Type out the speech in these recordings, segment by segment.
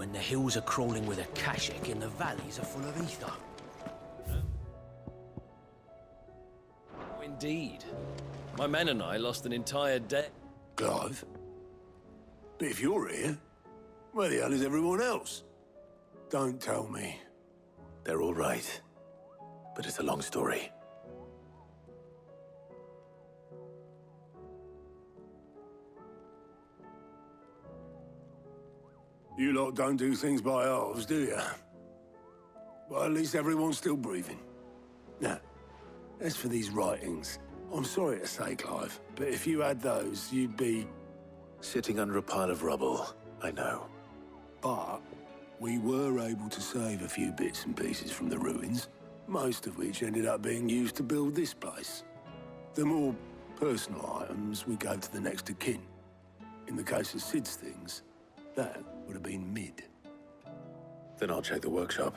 when the hills are crawling with akashic and the valleys are full of ether. Oh, indeed. My men and I lost an entire day. Clive? But if you're here, where the hell is everyone else? Don't tell me. They're all right. But it's a long story. You lot don't do things by halves, do you? But at least everyone's still breathing. Now, as for these writings, I'm sorry to say, Clive, but if you had those, you'd be... Sitting under a pile of rubble, I know. But we were able to save a few bits and pieces from the ruins, most of which ended up being used to build this place. The more personal items we gave to the next of kin. In the case of Sid's things, that would have been mid. Then I'll check the workshop.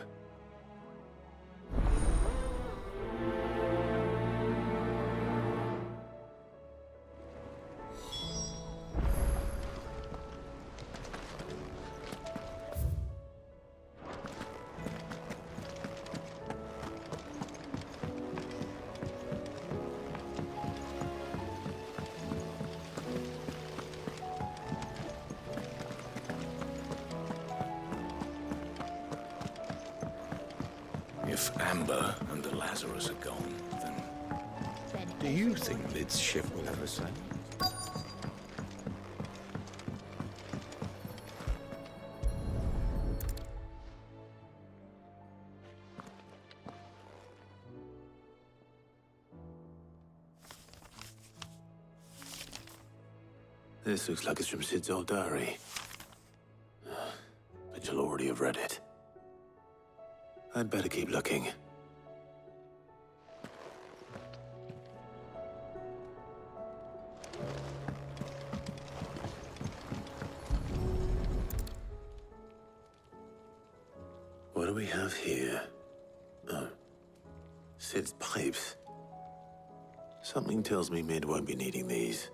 If Amber and the Lazarus are gone, then... Do you think Mid's ship will ever sail? This looks like it's from Sid's old diary. But you'll already have read it. I'd better keep looking. What do we have here? Oh. Sid's pipes. Something tells me Mid won't be needing these.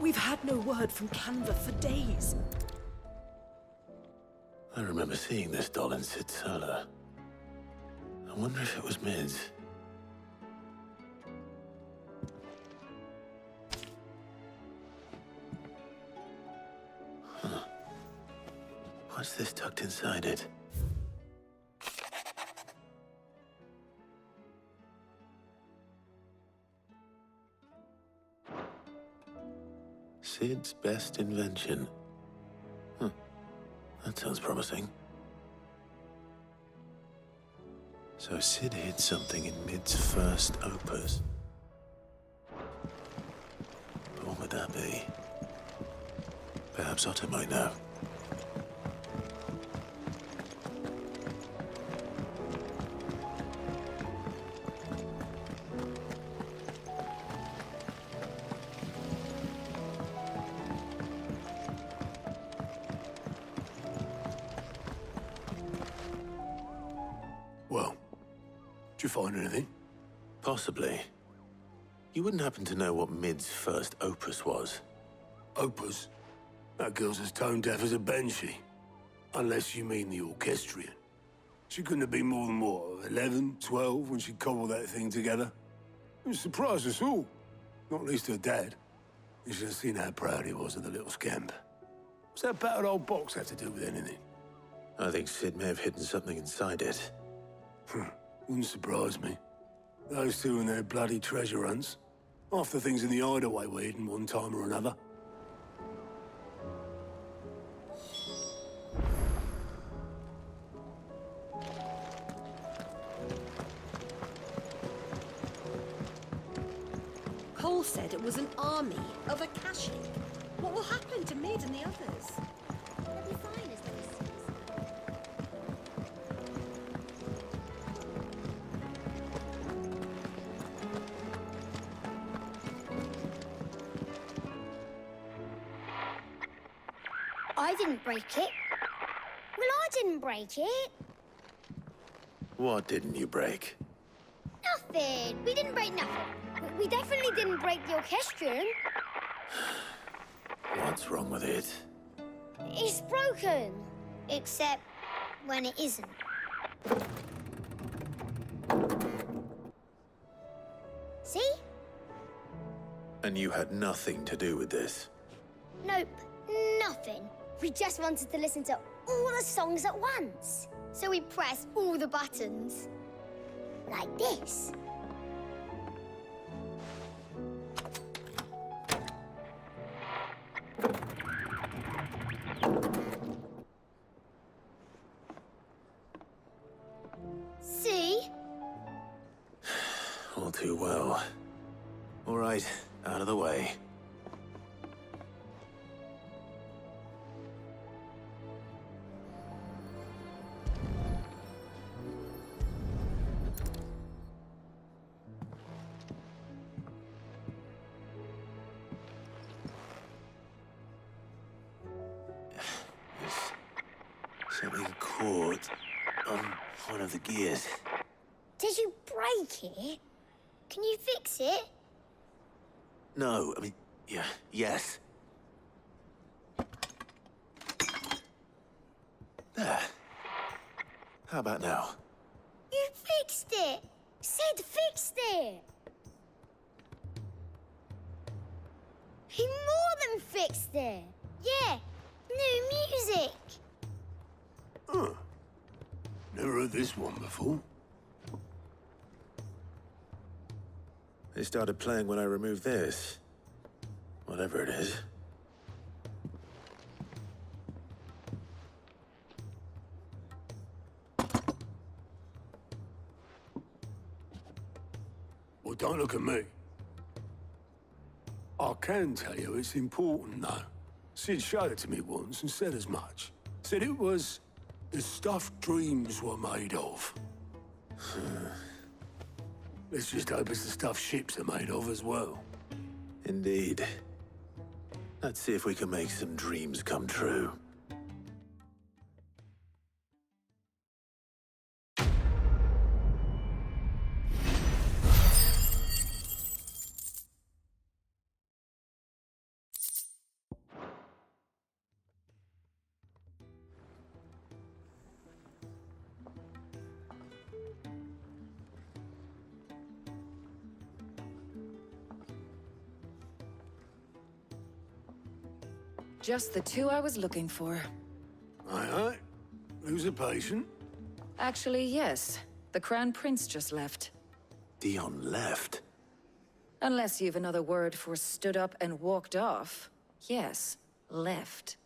We've had no word from Canva for days. I remember seeing this doll in Sid's cellar. I wonder if it was Mid's. Huh. What's this tucked inside it? Sid's best invention. That sounds promising. So Sid hid something in Mid's first opus. But what would that be? Perhaps Otto might know. Well, did you find anything? Possibly. You wouldn't happen to know what Mid's first opus was? Opus? That girl's as tone deaf as a banshee. Unless you mean the orchestrion. She couldn't have been more than, what, 11, 12 when she cobbled that thing together? It surprised us all. Not least her dad. You should have seen how proud he was of the little scamp. What's that battered old box have to do with anything? I think Sid may have hidden something inside it. Wouldn't surprise me. Those two and their bloody treasure hunts. Half the things in the hideaway were hidden one time or another. Cole said it was an army of Akashic. What will happen to Mid and the others? They'll be fine as they see. I didn't break it. Well, I didn't break it. What didn't you break? Nothing. We didn't break nothing. we definitely didn't break the orchestrion. What's wrong with it? It's broken. Except when it isn't. See? And you had nothing to do with this? Nope, nothing. We just wanted to listen to all the songs at once. So we pressed all the buttons. Like this. See? All too well. All right, out of the way. Something caught on one of the gears. Did you break it? Can you fix it? No, I mean, yeah, yes. There. How about now? You fixed it! Sid fixed it! He more than fixed it! Yeah, new music! Huh. Never heard this one before. They started playing when I removed this. Whatever it is. Well, don't look at me. I can tell you it's important, though. Sid showed it to me once and said as much. Said it was the stuff dreams were made of. Let's just hope it's the stuff ships are made of as well. Indeed. Let's see if we can make some dreams come true. Just the two I was looking for. Aye. Who's a patient? Actually, yes. The Crown Prince just left. Dion left. Unless you've another word for stood up and walked off. Yes, left.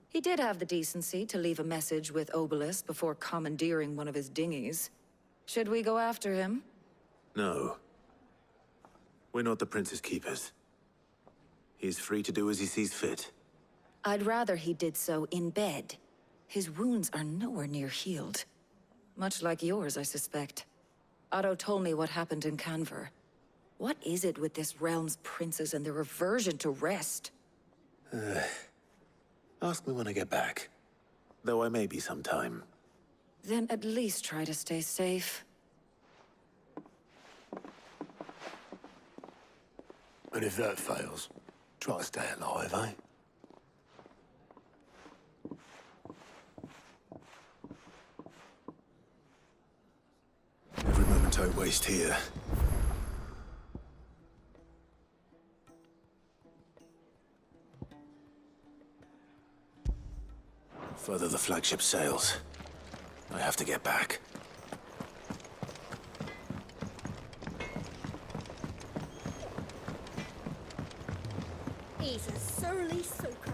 He did have the decency to leave a message with Obelisk before commandeering one of his dinghies. Should we go after him? No. We're not the Prince's keepers. He's free to do as he sees fit. I'd rather he did so in bed. His wounds are nowhere near healed. Much like yours, I suspect. Otto told me what happened in Canver. What is it with this realm's princes and their aversion to rest? Ask me when I get back. Though I may be sometime. Then at least try to stay safe. And if that fails, try to stay alive, eh? Every moment I waste here. Further the flagship sails. I have to get back. He's a surly soaker.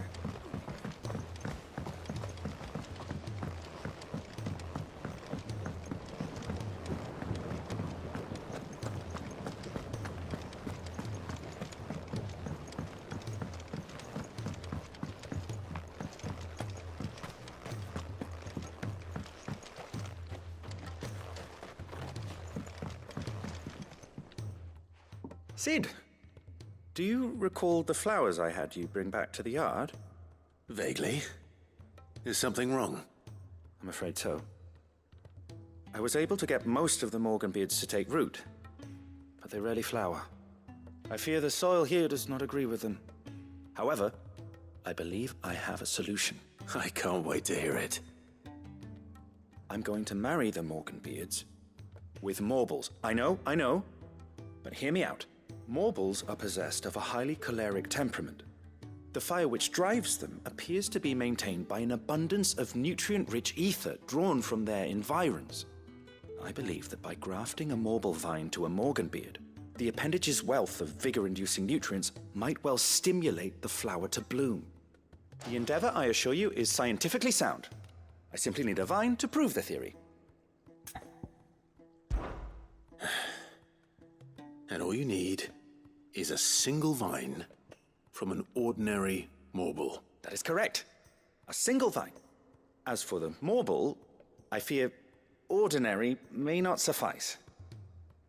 Sid, do you recall the flowers I had you bring back to the yard? Vaguely. Is something wrong? I'm afraid so. I was able to get most of the Morganbeards to take root, but they rarely flower. I fear the soil here does not agree with them. However, I believe I have a solution. I can't wait to hear it. I'm going to marry the Morganbeards with Morbles. I know. But hear me out. Morbles are possessed of a highly choleric temperament. The fire which drives them appears to be maintained by an abundance of nutrient-rich ether drawn from their environs. I believe that by grafting a Morble vine to a Morganbeard, the appendage's wealth of vigor-inducing nutrients might well stimulate the flower to bloom. The endeavor, I assure you, is scientifically sound. I simply need a vine to prove the theory. And all you need is a single vine from an ordinary Morble. That is correct. A single vine. As for the Morble, I fear ordinary may not suffice.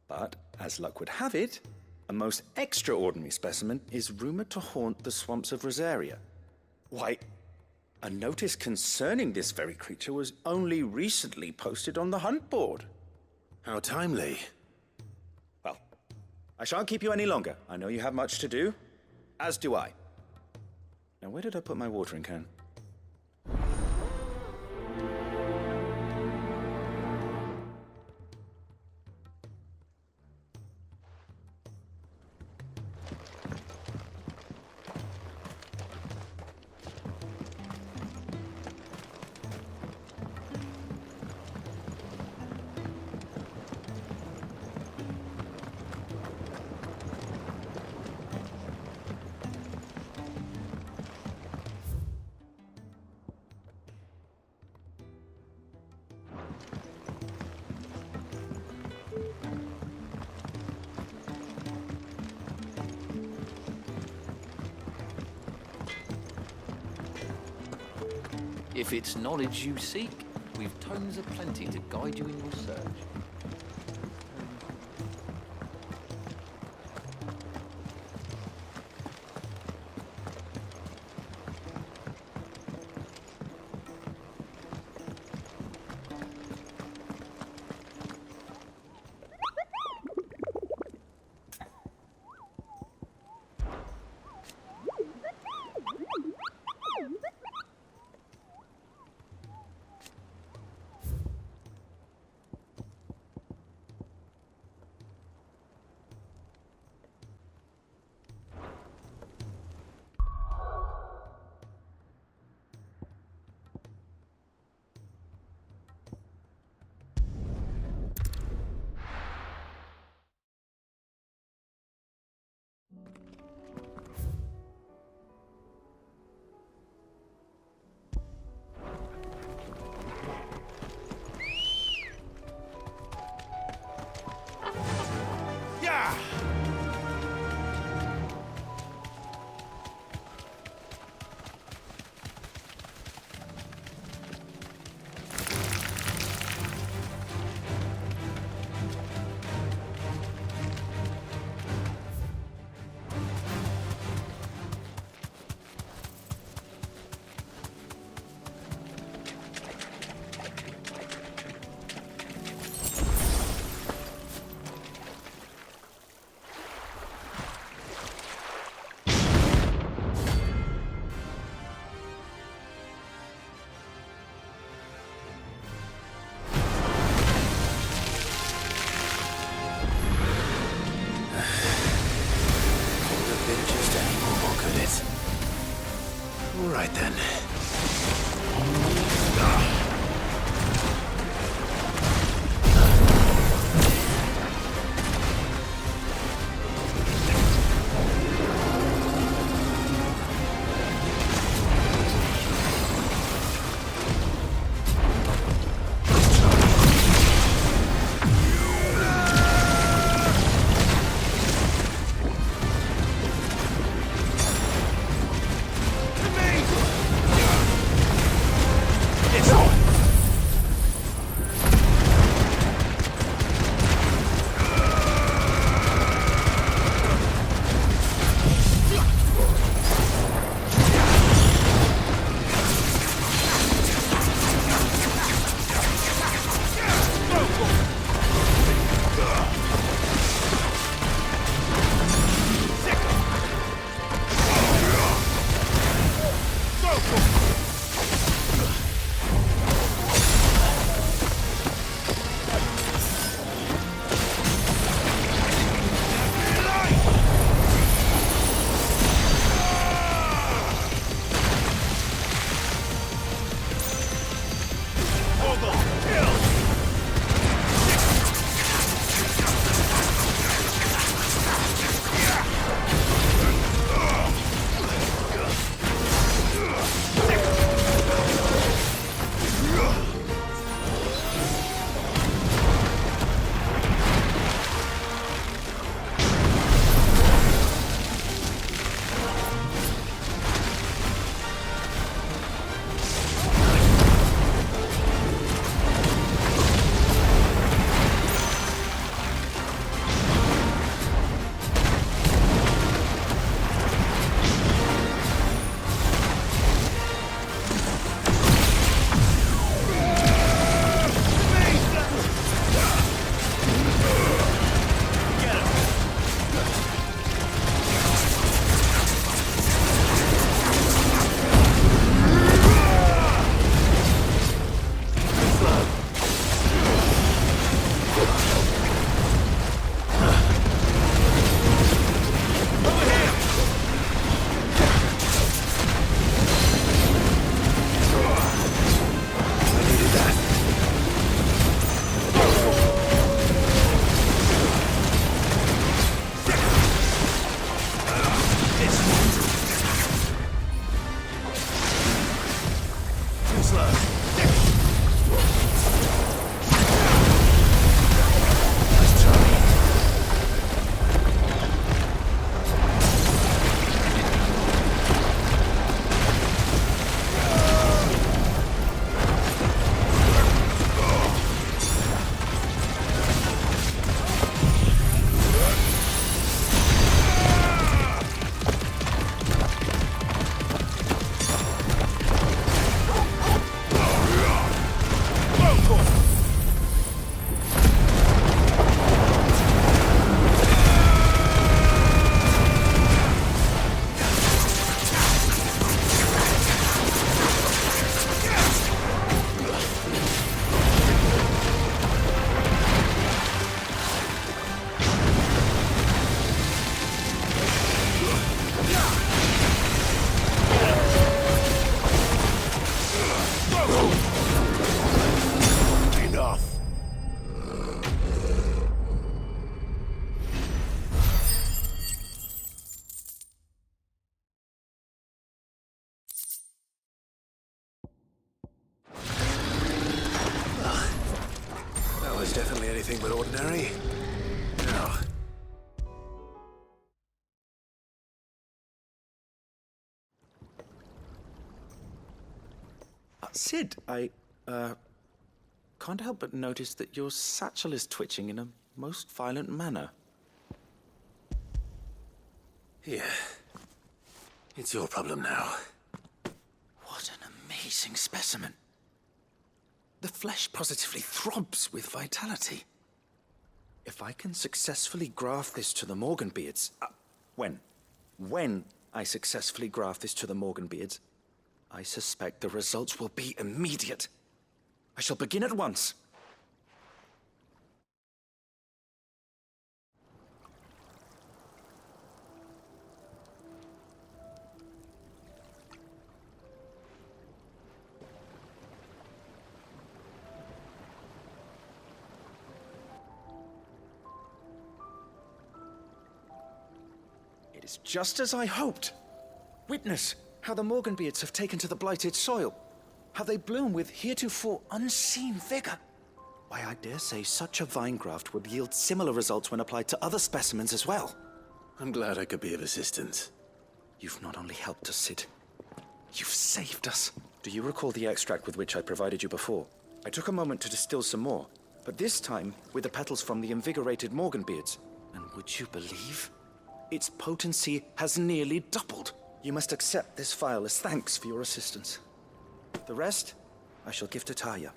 But, as luck would have it, a most extraordinary specimen is rumored to haunt the swamps of Rosaria. Why, a notice concerning this very creature was only recently posted on the hunt board. How timely. Well, I shan't keep you any longer. I know you have much to do, as do I. Now, where did I put my watering can? If it's knowledge you seek, we've tomes aplenty to guide you in your search. Right then. To me! anything but ordinary. Now, Sid, I can't help but notice that your satchel is twitching in a most violent manner. here. It's your problem now. What an amazing specimen. The flesh positively throbs with vitality. If I can successfully graft this to the Morganbeards... When I successfully graft this to the Morganbeards, I suspect the results will be immediate. I shall begin at once. It is just as I hoped. Witness how the Morganbeards have taken to the blighted soil. How they bloom with heretofore unseen vigor. Why, I dare say such a vine graft would yield similar results when applied to other specimens as well. I'm glad I could be of assistance. You've not only helped us, Sid, you've saved us. Do you recall the extract with which I provided you before? I took a moment to distill some more, but this time with the petals from the invigorated Morganbeards. And would you believe? Its potency has nearly doubled. You must accept this vial as thanks for your assistance. The rest, I shall give to Taya.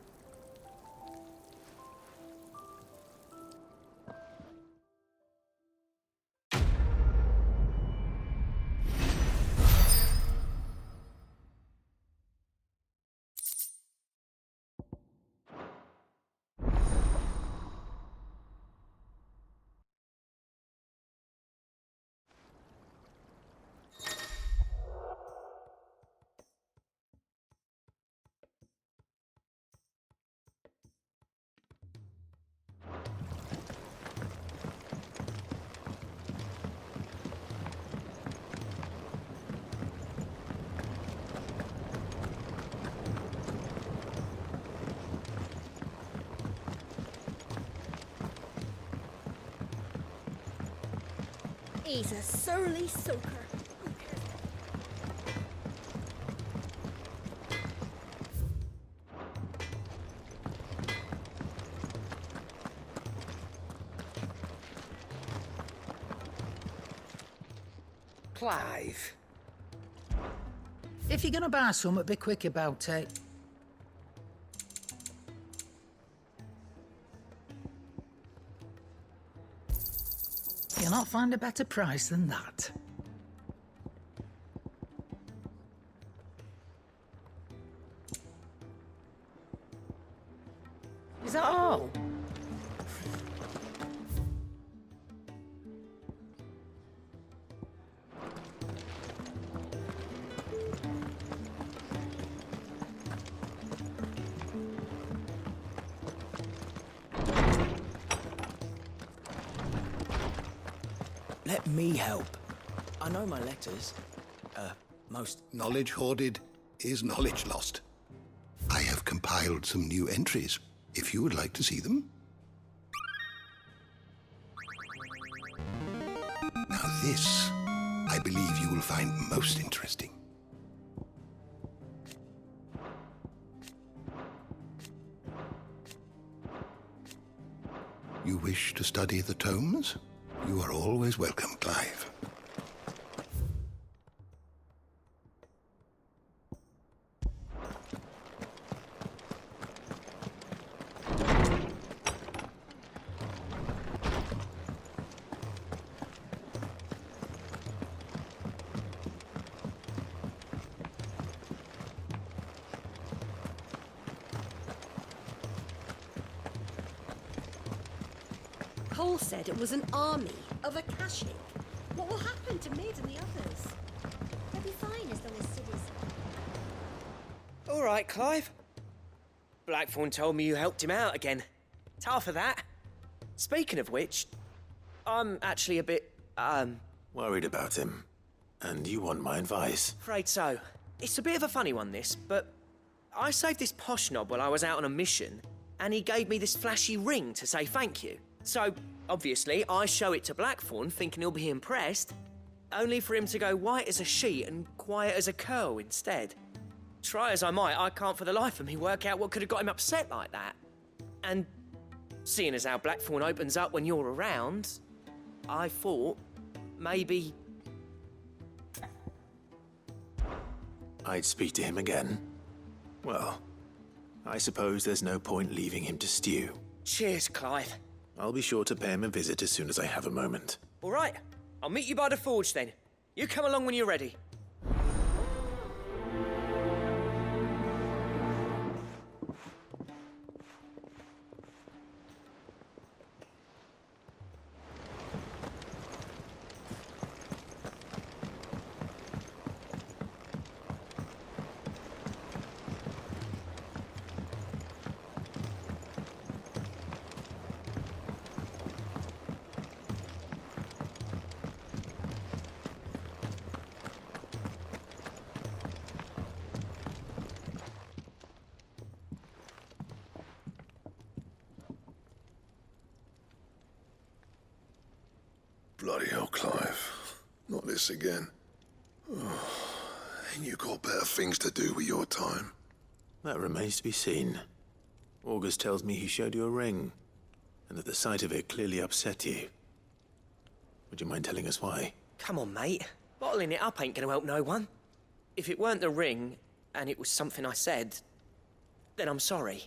He's a surly soaker. Clive. If you're gonna buy something, be quick about it. You'll not find a better price than that. Is that all? Let me help. I know my letters. Most... Knowledge hoarded is knowledge lost. I have compiled some new entries, if you would like to see them. Now this, I believe you will find most interesting. You wish to study the tomes? You are always welcome, Clive. Cole said it was an army of Akashic. What will happen to Mid and the others? They'll be fine as long as Sid is... All right, Clive. Blackthorn told me you helped him out again. Tough for that. Speaking of which, I'm actually a bit, Worried about him. And you want my advice? afraid so. It's a bit of a funny one, this, but I saved this posh knob while I was out on a mission, and he gave me this flashy ring to say thank you. So, obviously, I show it to Blackthorn thinking he'll be impressed, only for him to go white as a sheet and quiet as a curl instead. Try as I might, I can't for the life of me work out what could have got him upset like that. And seeing as how Blackthorn opens up when you're around, I thought maybe... I'd speak to him again. Well, I suppose there's no point leaving him to stew. Cheers, Clive. I'll be sure to pay him a visit as soon as I have a moment. All right, I'll meet you by the forge then. You come along when you're ready. Bloody hell, Clive. Not this again. Oh, ain't you got better things to do with your time? That remains to be seen. August tells me he showed you a ring, and that the sight of it clearly upset you. Would you mind telling us why? Come on, mate. Bottling it up ain't gonna help no one. If it weren't the ring, and it was something I said, then I'm sorry.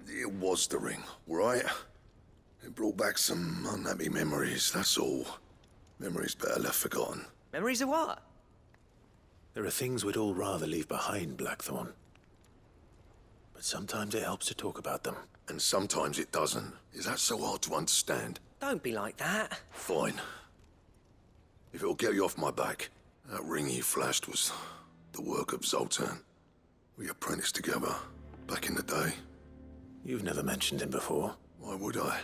It was the ring, right? It brought back some unhappy memories, that's all. Memories better left forgotten. Memories of what? There are things we'd all rather leave behind, Blackthorn. But sometimes it helps to talk about them. And sometimes it doesn't. Is that so hard to understand? Don't be like that. Fine. If it'll get you off my back, that ring you flashed was the work of Zoltan. We apprenticed together, back in the day. You've never mentioned him before. Why would I?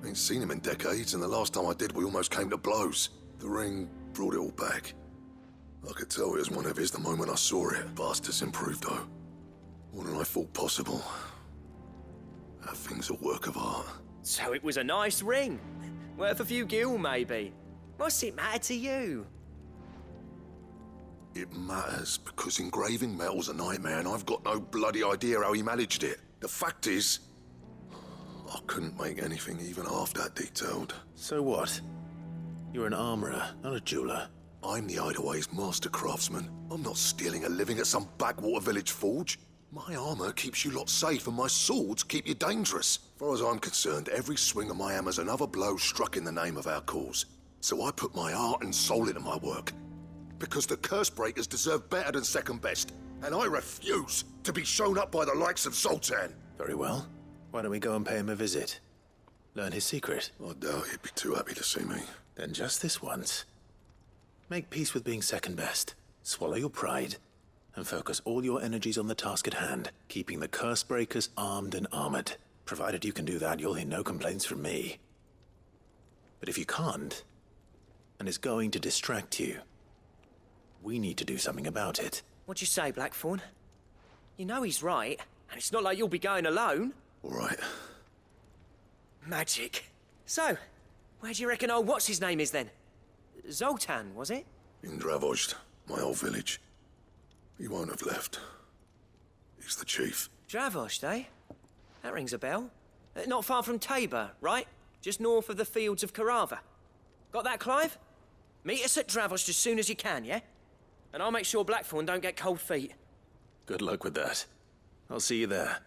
Ain't seen him in decades, and the last time I did, we almost came to blows. The ring brought it all back. I could tell it was one of his the moment I saw it. Bastard's improved, though. More than I thought possible. That thing's a work of art. So it was a nice ring. Worth a few gil, maybe. What's it matter to you? It matters, because engraving metal's a nightmare, and I've got no bloody idea how he managed it. The fact is, I couldn't make anything even half that detailed. So what? You're an armorer, not a jeweler. I'm the Hideaway's master craftsman. I'm not stealing a living at some backwater village forge. My armor keeps you lot safe, and my swords keep you dangerous. As far as I'm concerned, every swing of my hammer's another blow struck in the name of our cause. So I put my heart and soul into my work. Because the curse breakers deserve better than second best. And I refuse to be shown up by the likes of Zoltan. Very well. Why don't we go and pay him a visit? Learn his secret. I doubt he'd be too happy to see me. Then just this once. Make peace with being second best. Swallow your pride. And focus all your energies on the task at hand, keeping the curse breakers armed and armored. Provided you can do that, you'll hear no complaints from me. But if you can't, and it's going to distract you, we need to do something about it. What'd you say, Blackthorn? You know he's right, and it's not like you'll be going alone. All right. Magic. So, where do you reckon old what's-his-name is then? Zoltan, was it? In Dravozd, my old village. He won't have left. He's the chief. Dravozd, eh? That rings a bell. Not far from Tabor, right? Just north of the fields of Karava. Got that, Clive? Meet us at Dravozd as soon as you can, yeah? And I'll make sure Blackthorn don't get cold feet. Good luck with that. I'll see you there.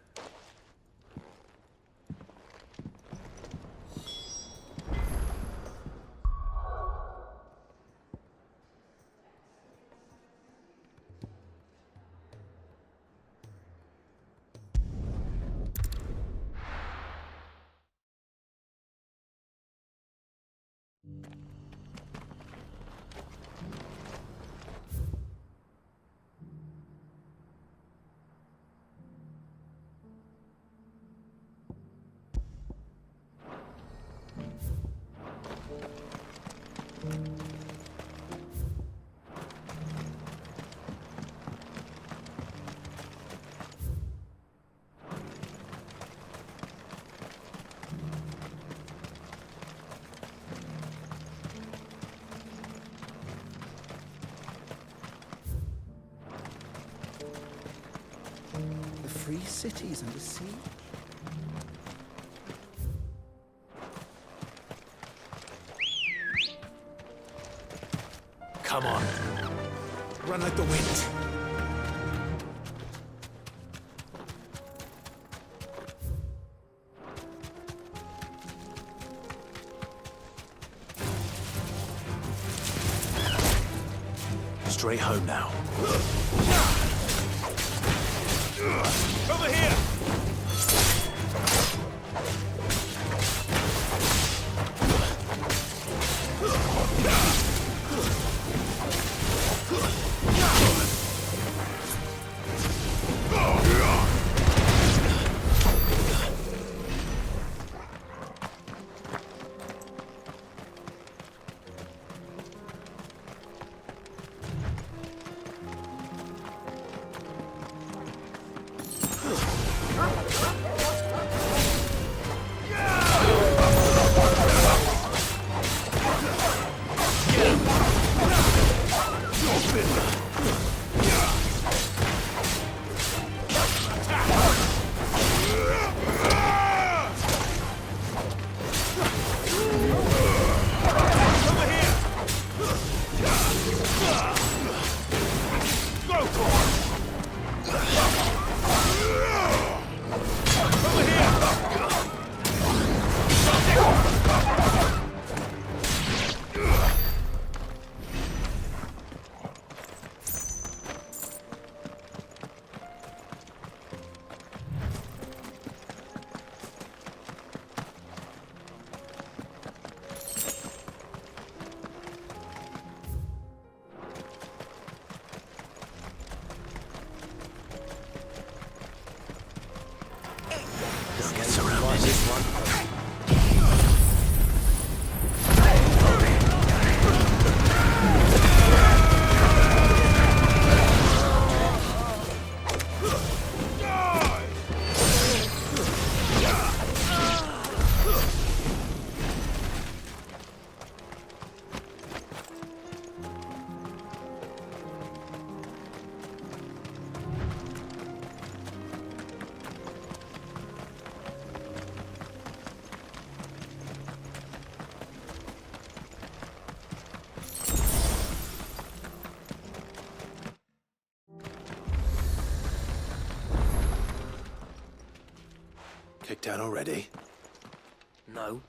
3 cities under siege. Come on. Run like the wind. Straight home now. Over here! Kicked down already? No.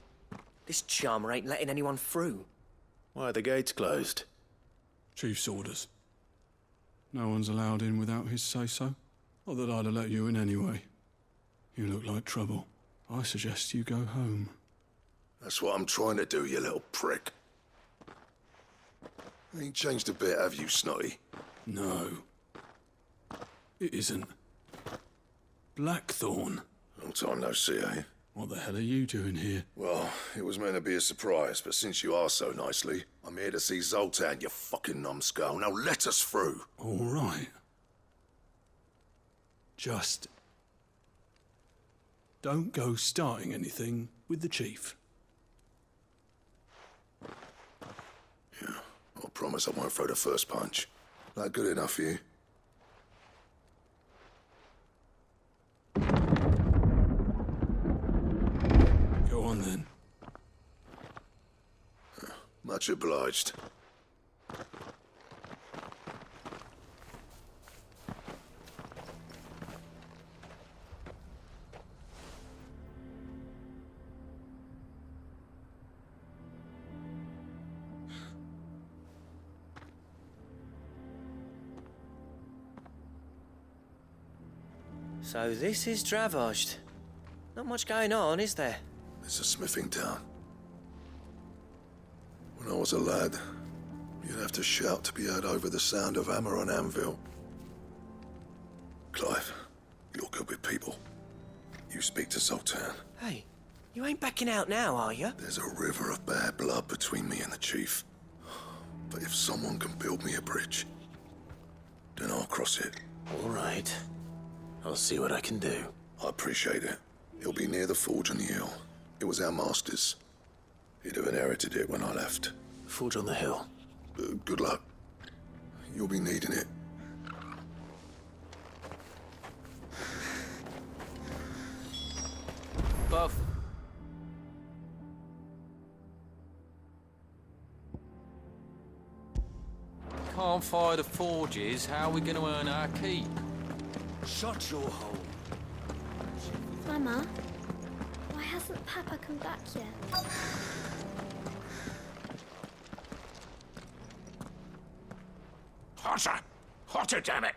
This charmer ain't letting anyone through. Why are the gates closed? Chief's orders. No one's allowed in without his say-so. Not that I'd have let you in anyway. You look like trouble. I suggest you go home. That's what I'm trying to do, you little prick. Ain't changed a bit, have you, Snotty? No. It isn't. Blackthorn. Long time no see, eh? What the hell are you doing here? Well, it was meant to be a surprise, but since you asked so nicely, I'm here to see Zoltan, you fucking numbskull. Now let us through. All right. Just don't go starting anything with the chief. Yeah, I promise I won't throw the first punch. That good enough for you? Go on then. Much obliged. So this is Dravaged. Not much going on, is there? It's a smithing town. When I was a lad, you'd have to shout to be heard over the sound of hammer on anvil. Clive, you're good with people. You speak to Zoltan. Hey, you ain't backing out now, are you? There's a river of bad blood between me and the chief. But if someone can build me a bridge, then I'll cross it. All right. I'll see what I can do. I appreciate it. It'll be near the forge on the hill. It was our master's. He'd have inherited it when I left. Forge on the hill. Good luck. You'll be needing it. can't fire the forges, how are we going to earn our keep? Shut your hole. Mama, why hasn't Papa come back yet? Hotter! Hotter, damn it!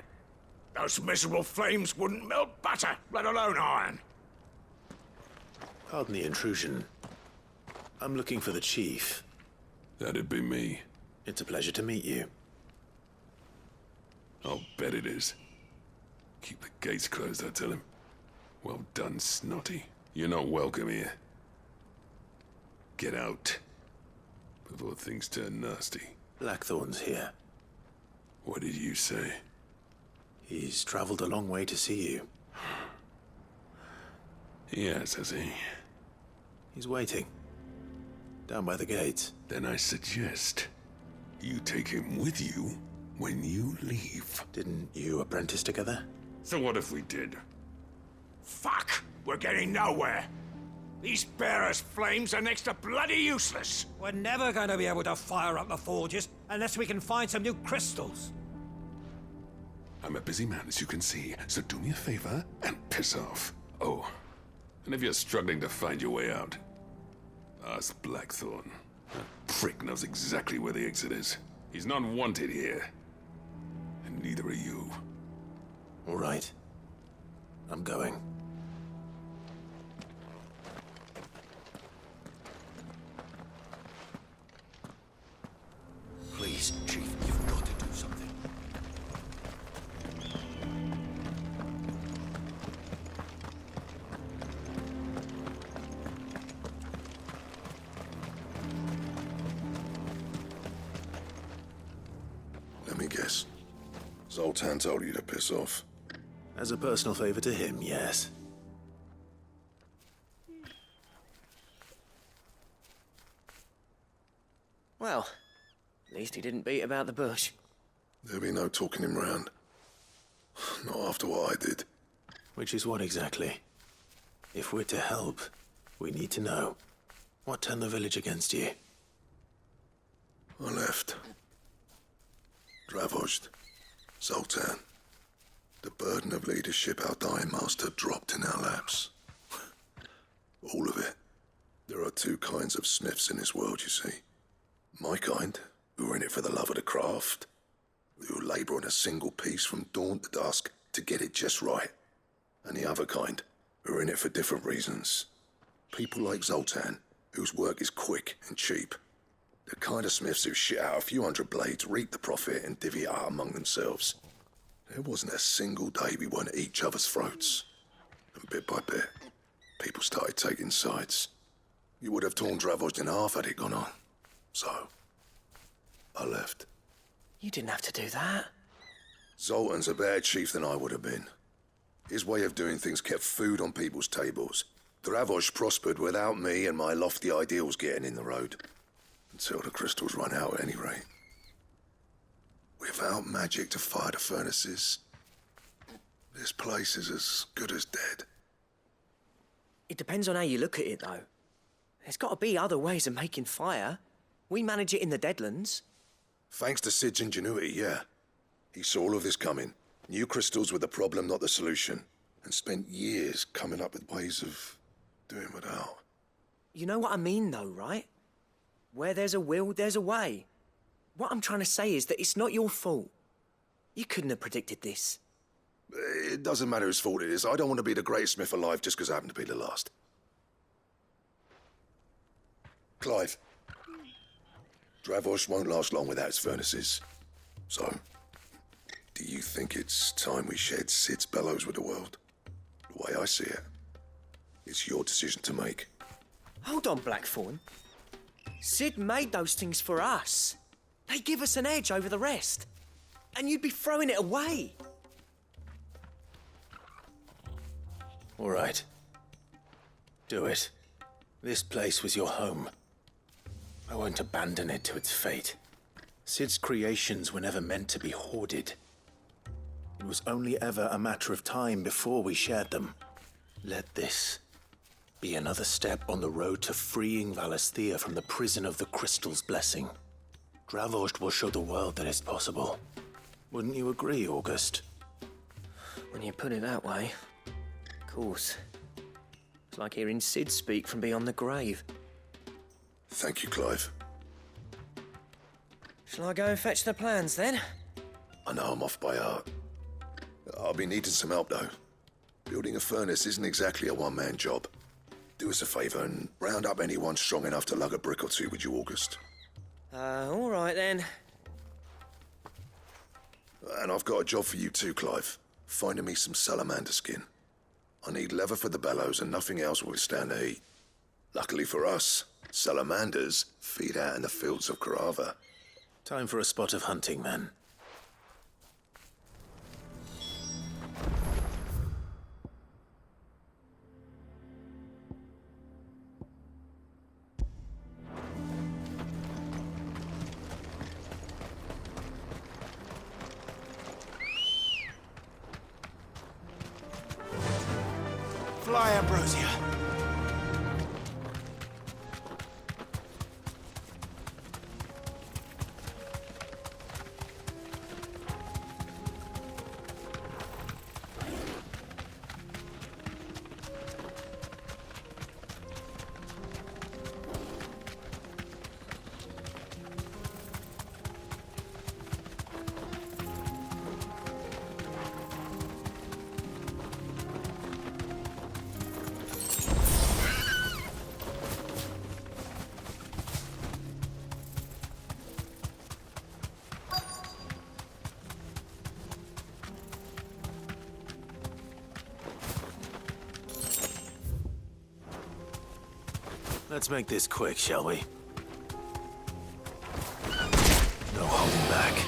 Those miserable flames wouldn't melt butter, let alone iron. Pardon the intrusion. I'm looking for the chief. That'd be me. It's a pleasure to meet you. I'll bet it is. Keep the gates closed, I tell him. Well done, Snotty. You're not welcome here. Get out. Before things turn nasty. Blackthorn's here. What did you say? He's traveled a long way to see you. Yes, has he? He's waiting. Down by the gates. Then I suggest you take him with you when you leave. Didn't you apprentice together? So what if we did? Fuck! We're getting nowhere. These bearers' flames are next to bloody useless. We're never going to be able to fire up the forges unless we can find some new crystals. I'm a busy man, as you can see, so do me a favor and piss off. Oh, and if you're struggling to find your way out, ask Blackthorn. That prick knows exactly where the exit is. He's not wanted here. And neither are you. All right. I'm going. Please, Chief, you've got to do something. Let me guess. Zoltan told you to piss off. As a personal favor to him, yes. Well, at least he didn't beat about the bush. There'll be no talking him round. Not after what I did. Which is what exactly? If we're to help, we need to know. What turned the village against you? I left. Dravozd. Zoltan. The burden of leadership our dying master dropped in our laps. All of it. There are two kinds of smiths in this world, you see. My kind, who are in it for the love of the craft, who labour on a single piece from dawn to dusk to get it just right. And the other kind, who are in it for different reasons. People like Zoltan, whose work is quick and cheap. The kind of smiths who shit out a few hundred blades, reap the profit, and divvy it out among themselves. There wasn't a single day we weren't at each other's throats. And bit by bit, people started taking sides. You would have torn Dravozd in half had it gone on. So, I left. You didn't have to do that. Zoltan's a better chief than I would have been. His way of doing things kept food on people's tables. Dravozd prospered without me and my lofty ideals getting in the road. Until the crystals run out at any rate. Without magic to fire the furnaces, this place is as good as dead. It depends on how you look at it, though. There's got to be other ways of making fire. We manage it in the Deadlands. Thanks to Sid's ingenuity, yeah. He saw all of this coming. Knew crystals were the problem, not the solution. And spent years coming up with ways of doing without. You know what I mean, though, right? Where there's a will, there's a way. What I'm trying to say is that it's not your fault. You couldn't have predicted this. It doesn't matter whose fault it is. I don't want to be the greatest smith alive just because I happen to be the last. Clive. Dravozd won't last long without its furnaces. So, do you think it's time we shared Sid's bellows with the world? The way I see it, it's your decision to make. Hold on, Blackthorn. Sid made those things for us. They give us an edge over the rest. And you'd be throwing it away. All right. Do it. This place was your home. I won't abandon it to its fate. Sid's creations were never meant to be hoarded. It was only ever a matter of time before we shared them. Let this be another step on the road to freeing Valisthea from the prison of the Crystal's blessing. Dravost will show the world that it's possible. Wouldn't you agree, August? When you put it that way, of course. It's like hearing Sid speak from beyond the grave. Thank you, Clive. Shall I go and fetch the plans, then? I know I'm off by heart. I'll be needing some help, though. Building a furnace isn't exactly a one-man job. Do us a favour and round up anyone strong enough to lug a brick or two, would you, August? All right, then. And I've got a job for you too, Clive. Finding me some salamander skin. I need leather for the bellows and nothing else will withstand the heat. Luckily for us, salamanders feed out in the fields of Carava. Time for a spot of hunting, men. Fly, Ambrosia. Let's make this quick, shall we? No holding back.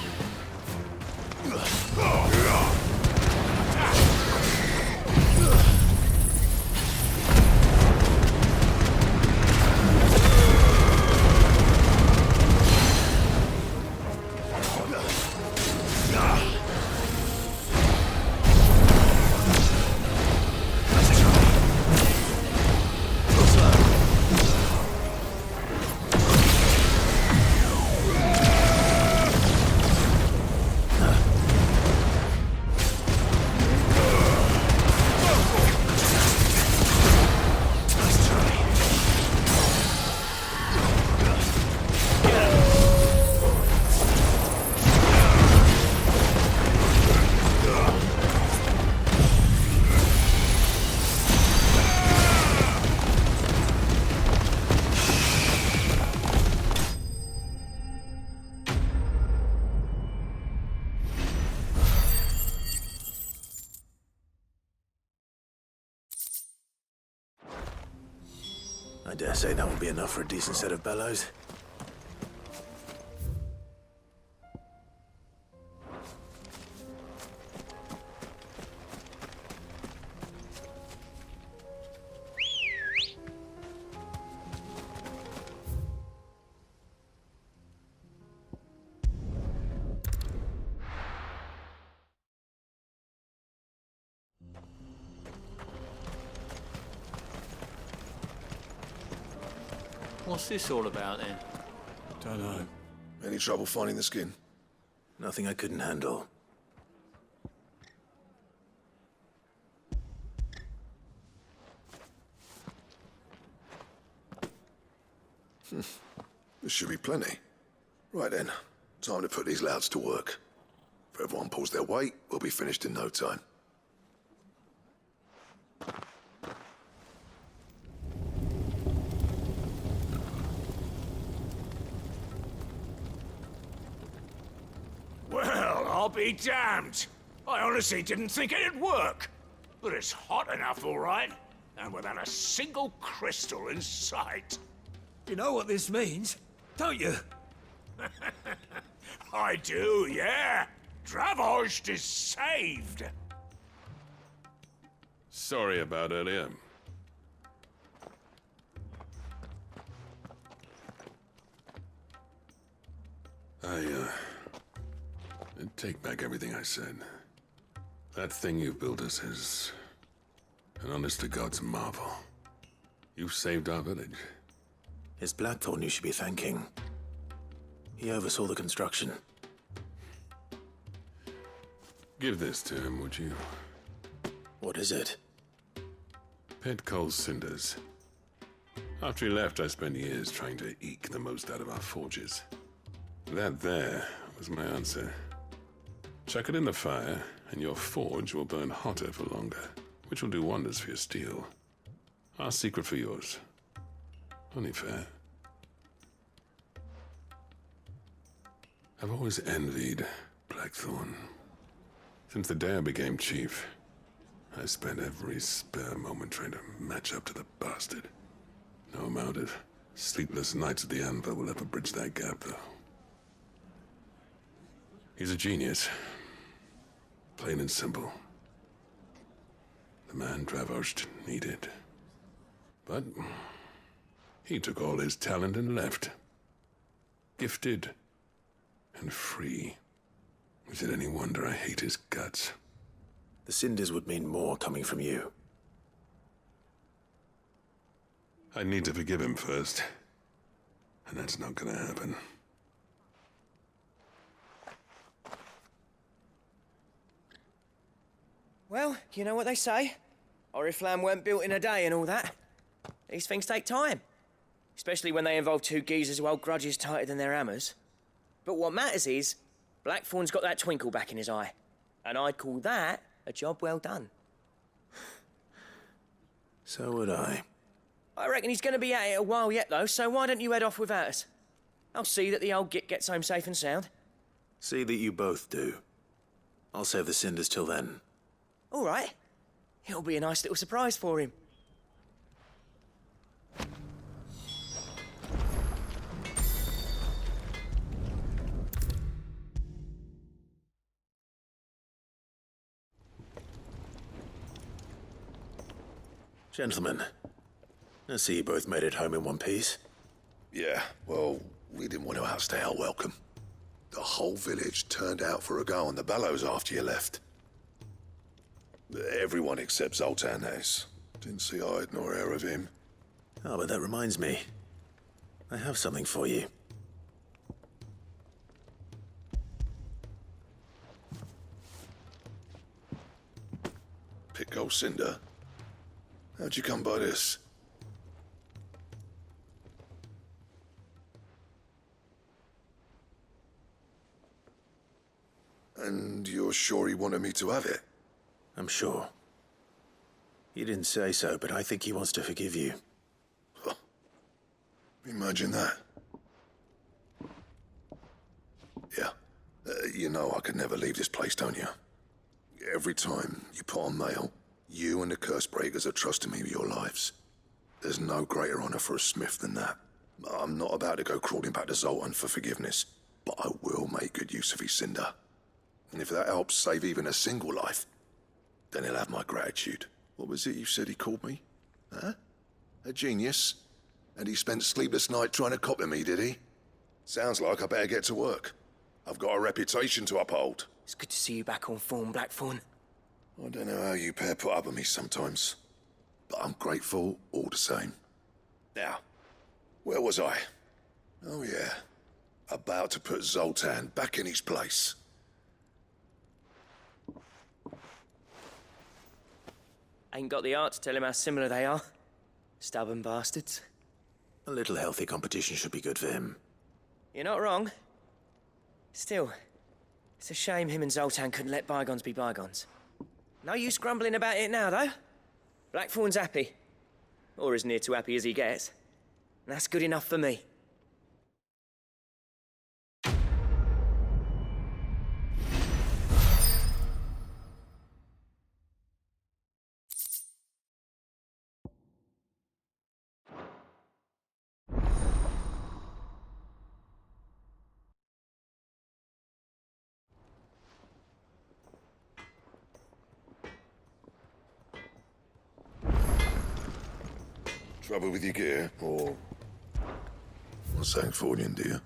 I dare say that will be enough for a decent set of bellows. What's this all about, then? Don't know. Any trouble finding the skin? Nothing I couldn't handle. There should be plenty. Right then, time to put these louds to work. If everyone pulls their weight, we'll be finished in no time. Well, I'll be damned. I honestly didn't think it'd work. But it's hot enough, all right. And without a single crystal in sight. You know what this means, don't you? I do, yeah. Dravost is saved. Sorry about earlier. I take back everything I said. That thing you built us is an honest-to-God's marvel. You've saved our village. It's Blackthorn you should be thanking. He oversaw the construction. Give this to him, would you? What is it? Pet coal cinders. After he left, I spent years trying to eke the most out of our forges. That there was my answer. Chuck it in the fire, and your forge will burn hotter for longer, which will do wonders for your steel. Our secret for yours. Only fair. I've always envied Blackthorn. Since the day I became chief, I spent every spare moment trying to match up to the bastard. No amount of sleepless nights at the anvil will ever bridge that gap, though. He's a genius. Plain and simple. The man Dravosht needed. But he took all his talent and left. Gifted and free. Is it any wonder I hate his guts? The cinders would mean more coming from you. I need to forgive him first. And that's not gonna happen. Well, you know what they say. Oriflamme weren't built in a day and all that. These things take time. Especially when they involve two geezers who hold grudges tighter than their hammers. But what matters is, Blackthorn's got that twinkle back in his eye. And I'd call that a job well done. So would I. I reckon he's going to be at it a while yet, though, so why don't you head off without us? I'll see that the old git gets home safe and sound. See that you both do. I'll save the cinders till then. All right. It'll be a nice little surprise for him. Gentlemen, I see you both made it home in one piece. Yeah, well, we didn't want to outstay our welcome. The whole village turned out for a go on the bellows after you left. Everyone except Zoltan has. Didn't see hide nor hair of him. Oh, but that reminds me. I have something for you. Pick old cinder. How'd you come by this? And you're sure he wanted me to have it? I'm sure. He didn't say so, but I think he wants to forgive you. Huh. Imagine that. Yeah. You know I could never leave this place, don't you? Every time you put on mail, you and the curse breakers are trusting me with your lives. There's no greater honor for a smith than that. I'm not about to go crawling back to Zoltan for forgiveness, but I will make good use of his cinder. And if that helps save even a single life, then he'll have my gratitude. What was it you said he called me? Huh? A genius? And he spent sleepless night trying to copy me, did he? Sounds like I better get to work. I've got a reputation to uphold. It's good to see you back on form, Blackthorn. I don't know how you pair put up with me sometimes, but I'm grateful all the same. Now, where was I? Oh yeah, about to put Zoltan back in his place. Ain't got the art to tell him how similar they are. Stubborn bastards. A little healthy competition should be good for him. You're not wrong. Still, it's a shame him and Zoltan couldn't let bygones be bygones. No use grumbling about it now, though. Blackthorn's happy. Or as near to happy as he gets. And that's good enough for me. Trouble with your gear, or... What's saying forging, do you?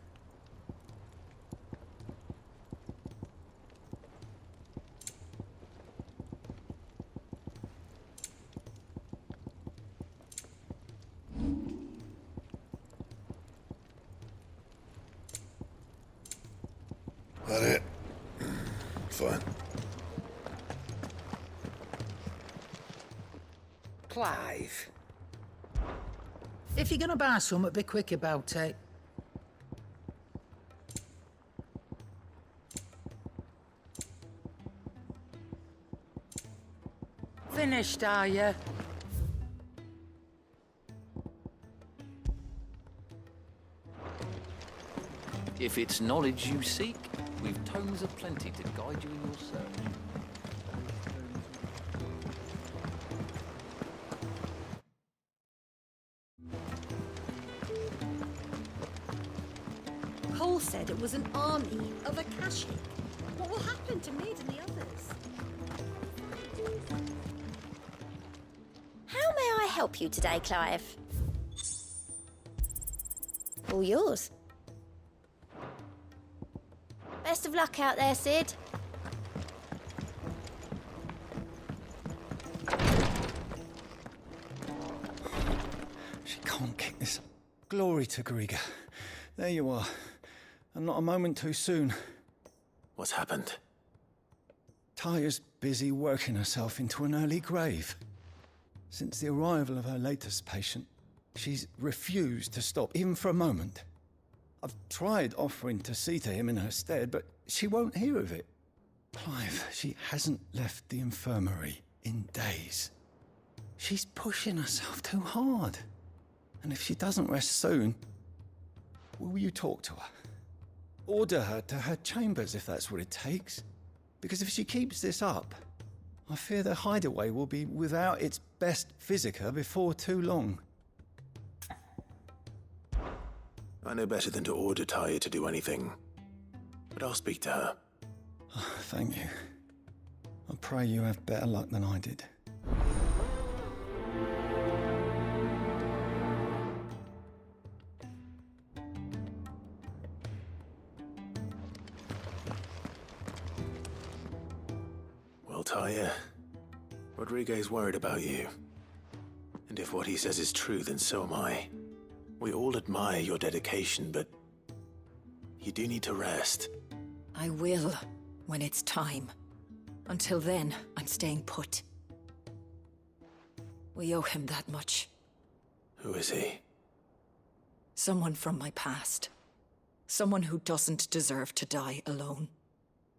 fine. Clive. If you're gonna buy something, be quick about it. Finished, are you? If it's knowledge you seek, we've tomes aplenty to guide you in your search. Cole said it was an army of Akashic. What will happen to Mid and the others? How may I help you today, Clive? All yours. Best of luck out there, Sid. She can't kick this. Glory to Griga. There you are. And not a moment too soon. What's happened? Taya's busy working herself into an early grave. Since the arrival of her latest patient, she's refused to stop, even for a moment. I've tried offering to see to him in her stead, but she won't hear of it. Clive, she hasn't left the infirmary in days. She's pushing herself too hard. And if she doesn't rest soon, will you talk to her? Order her to her chambers if that's what it takes. Because if she keeps this up, I fear the hideaway will be without its best physica before too long. I know better than to order Taya to do anything. But I'll speak to her. Oh, thank you. I pray you have better luck than I did. Well, Taya, Rodriguez's worried about you. And if what he says is true, then so am I. We all admire your dedication, but you do need to rest. I will, when it's time. Until then, I'm staying put. We owe him that much. Who is he? Someone from my past. Someone who doesn't deserve to die alone.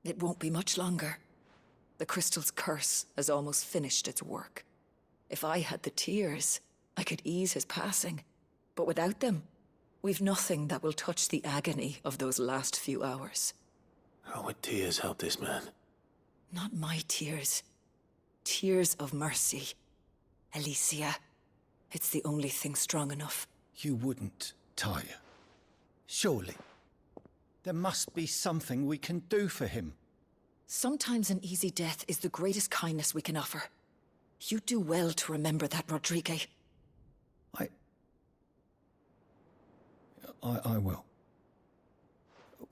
It won't be much longer. The crystal's curse has almost finished its work. If I had the tears, I could ease his passing. But without them, we've nothing that will touch the agony of those last few hours. How would tears help this man? Not my tears. Tears of mercy. Alicia, it's the only thing strong enough. You wouldn't, Taya. Surely. There must be something we can do for him. Sometimes an easy death is the greatest kindness we can offer. You do well to remember that, Rodrigue. I will.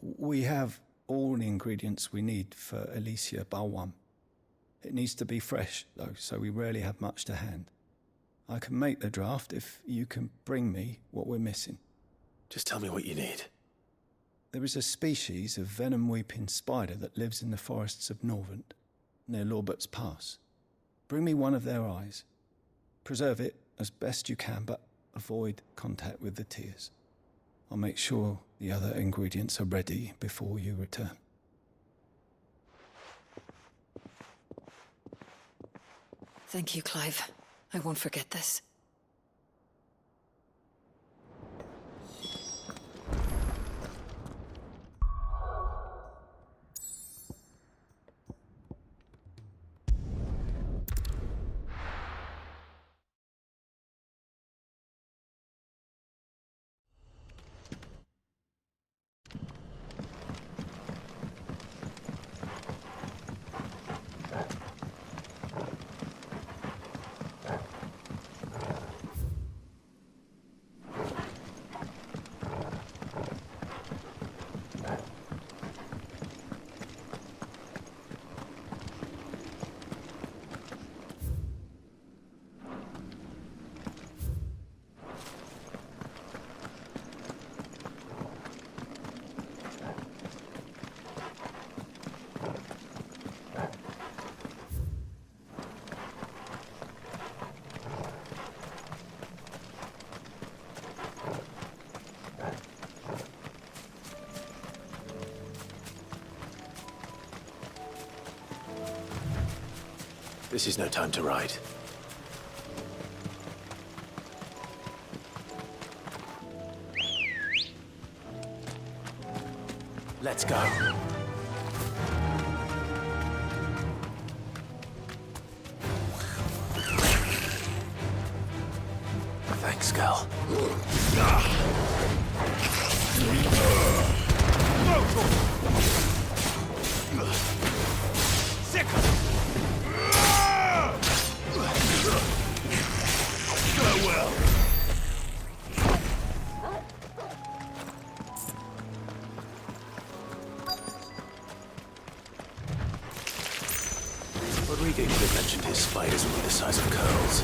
We have all the ingredients we need for Alicia Balwam. It needs to be fresh, though, so we rarely have much to hand. I can make the draft if you can bring me what we're missing. Just tell me what you need. There is a species of venom-weeping spider that lives in the forests of Norvent, near Lorbert's Pass. Bring me one of their eyes. Preserve it as best you can, but avoid contact with the tears. I'll make sure the other ingredients are ready before you return. Thank you, Clive. I won't forget this. This is no time to ride. Let's go. Thanks, girl. Farewell. Rodrigo could have mentioned his spiders would be the size of curls.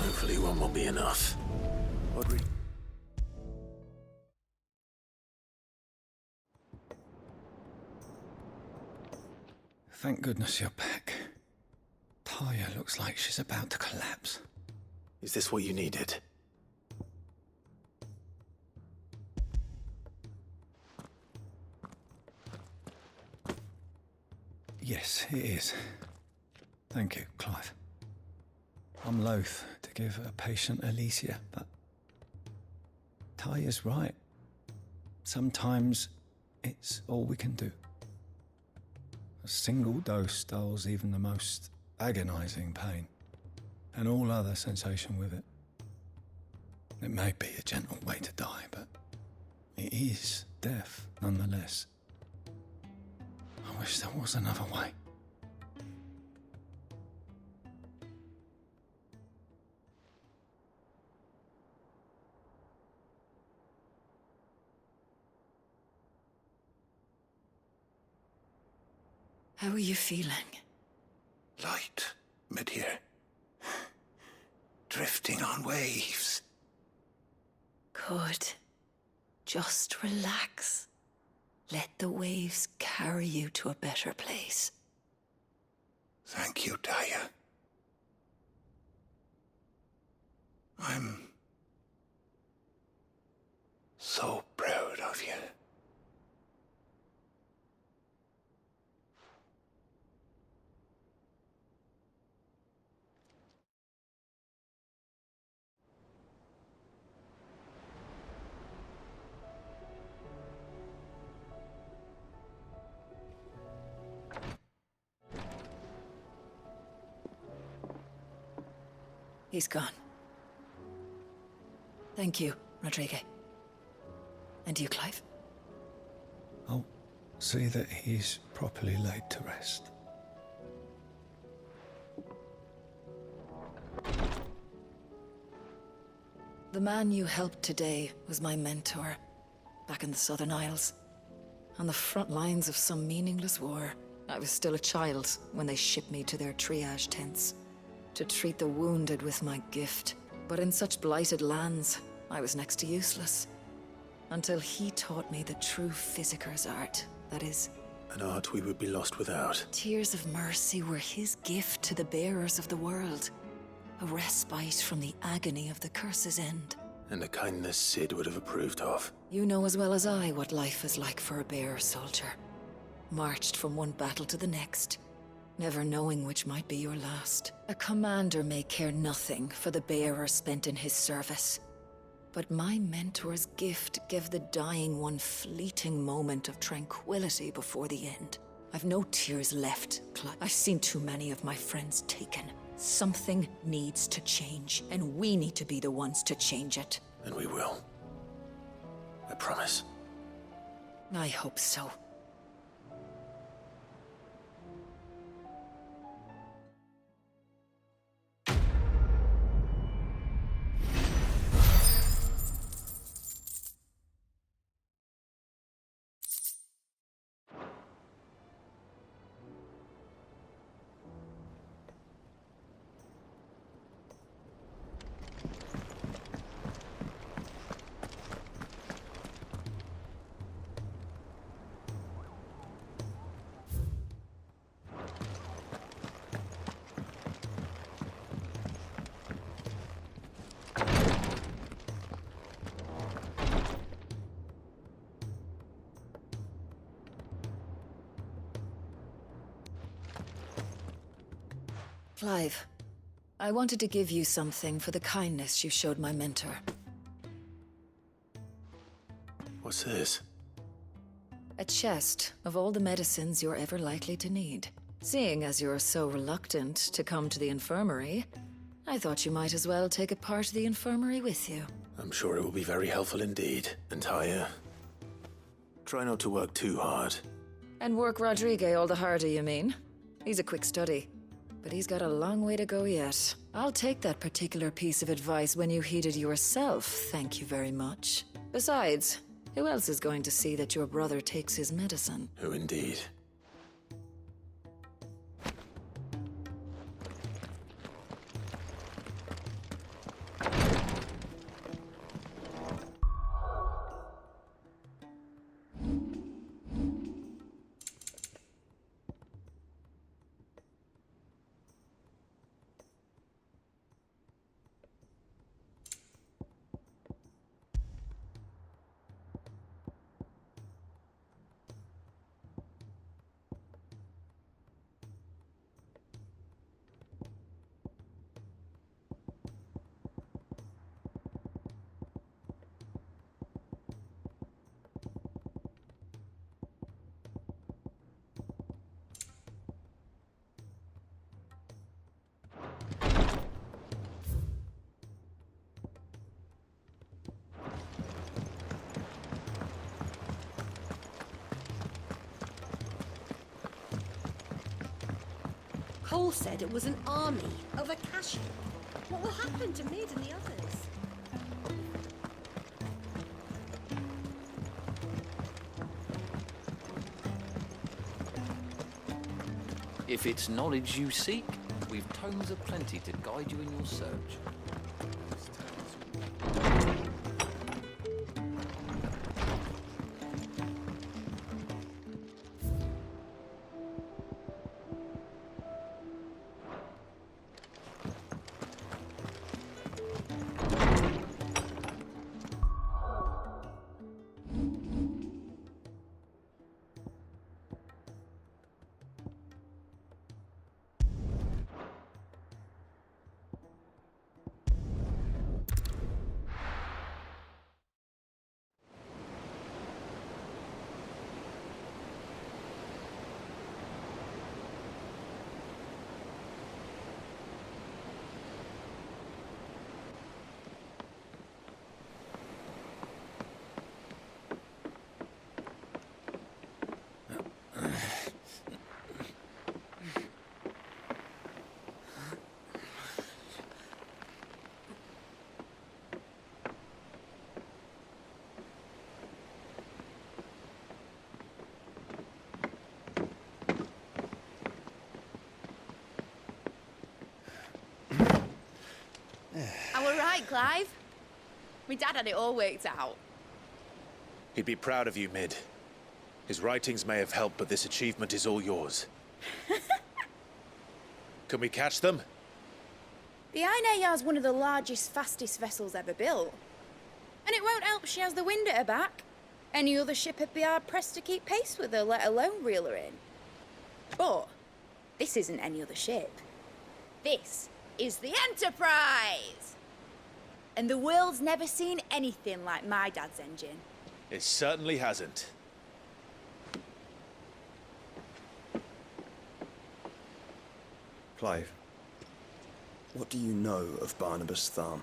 Hopefully one won't be enough. Thank goodness you're back. Taya looks like she's about to collapse. Is this what you needed? Yes, it is. Thank you, Clive. I'm loath to give a patient Alicia, but Taya's right. Sometimes it's all we can do. A single dose dulls even the most agonizing pain, and all other sensation with it. It may be a gentle way to die, but it is death nonetheless. I wish there was another way. How are you feeling? Light, mid-here. Drifting on waves. Good. Just relax. Let the waves carry you to a better place. Thank you, Taya. I'm so proud of you. He's gone. Thank you, Rodrigo. And you, Clive? I'll see that he's properly laid to rest. The man you helped today was my mentor, back in the Southern Isles. On the front lines of some meaningless war. I was still a child when they shipped me to their triage tents, to treat the wounded with my gift. But in such blighted lands, I was next to useless. Until he taught me the true physicker's art, that is... An art we would be lost without. Tears of mercy were his gift to the bearers of the world. A respite from the agony of the curse's end. And a kindness Sid would have approved of. You know as well as I what life is like for a bearer soldier. Marched from one battle to the next, never knowing which might be your last. A commander may care nothing for the bearer spent in his service. But my mentor's gift gave the dying one fleeting moment of tranquility before the end. I've no tears left, Clive. I've seen too many of my friends taken. Something needs to change, and we need to be the ones to change it. And we will. I promise. I hope so. Clive, I wanted to give you something for the kindness you showed my mentor. What's this? A chest of all the medicines you're ever likely to need. Seeing as you're so reluctant to come to the infirmary, I thought you might as well take a part of the infirmary with you. I'm sure it will be very helpful indeed. And Taya, try not to work too hard. And work Rodrigue all the harder, you mean? He's a quick study. But he's got a long way to go yet. I'll take that particular piece of advice when you heed it yourself, thank you very much. Besides, who else is going to see that your brother takes his medicine? Who indeed? Cole said it was an army of Akashi. What will happen to Mid and the others? If it's knowledge you seek, we've tomes aplenty to guide you in your search. I were right, Clive. My dad had it all worked out. He'd be proud of you, Mid. His writings may have helped, but this achievement is all yours. Can we catch them? The Ainayar's one of the largest, fastest vessels ever built. And it won't help she has the wind at her back. Any other ship would be hard-pressed to keep pace with her, let alone reel her in. But this isn't any other ship. This is the Enterprise! And the world's never seen anything like my dad's engine. It certainly hasn't. Clive, what do you know of Barnabas Tharm?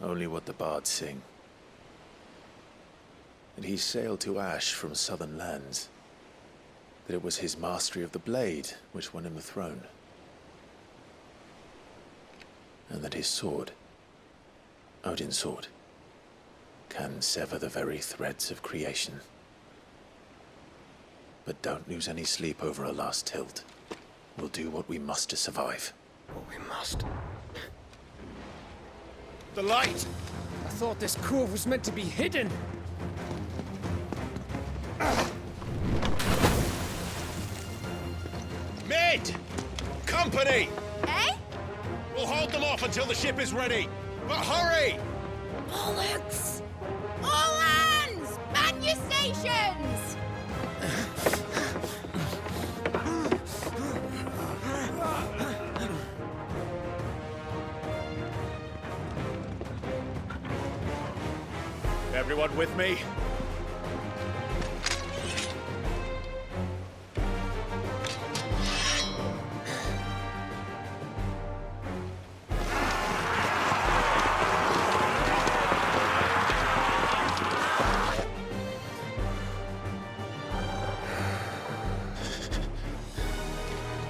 Only what the bards sing. That he sailed to Ash from southern lands. That it was his mastery of the blade which won him the throne. And that his sword, Odin's sword, can sever the very threads of creation. But don't lose any sleep over a last tilt. We'll do what we must to survive. What we must. The light! I thought this cove was meant to be hidden. Mid! Company! Eh? We'll hold them off until the ship is ready. But hurry! Bollocks! All hands! Man your stations! Everyone with me?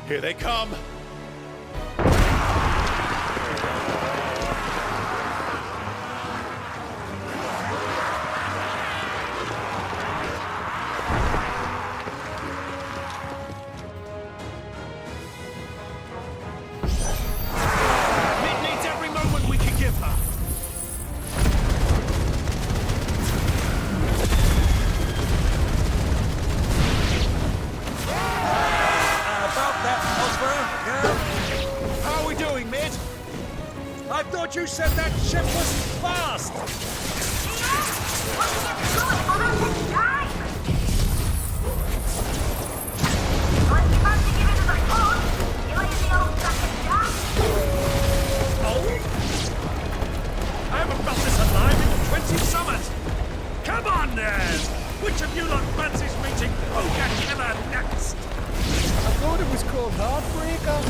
Here they come! You said that ship was fast! I haven't felt this alive in 20 summers! Come on then! Which of you lot fancies meeting Ogre Killer next? I thought it was called Heartbreaker.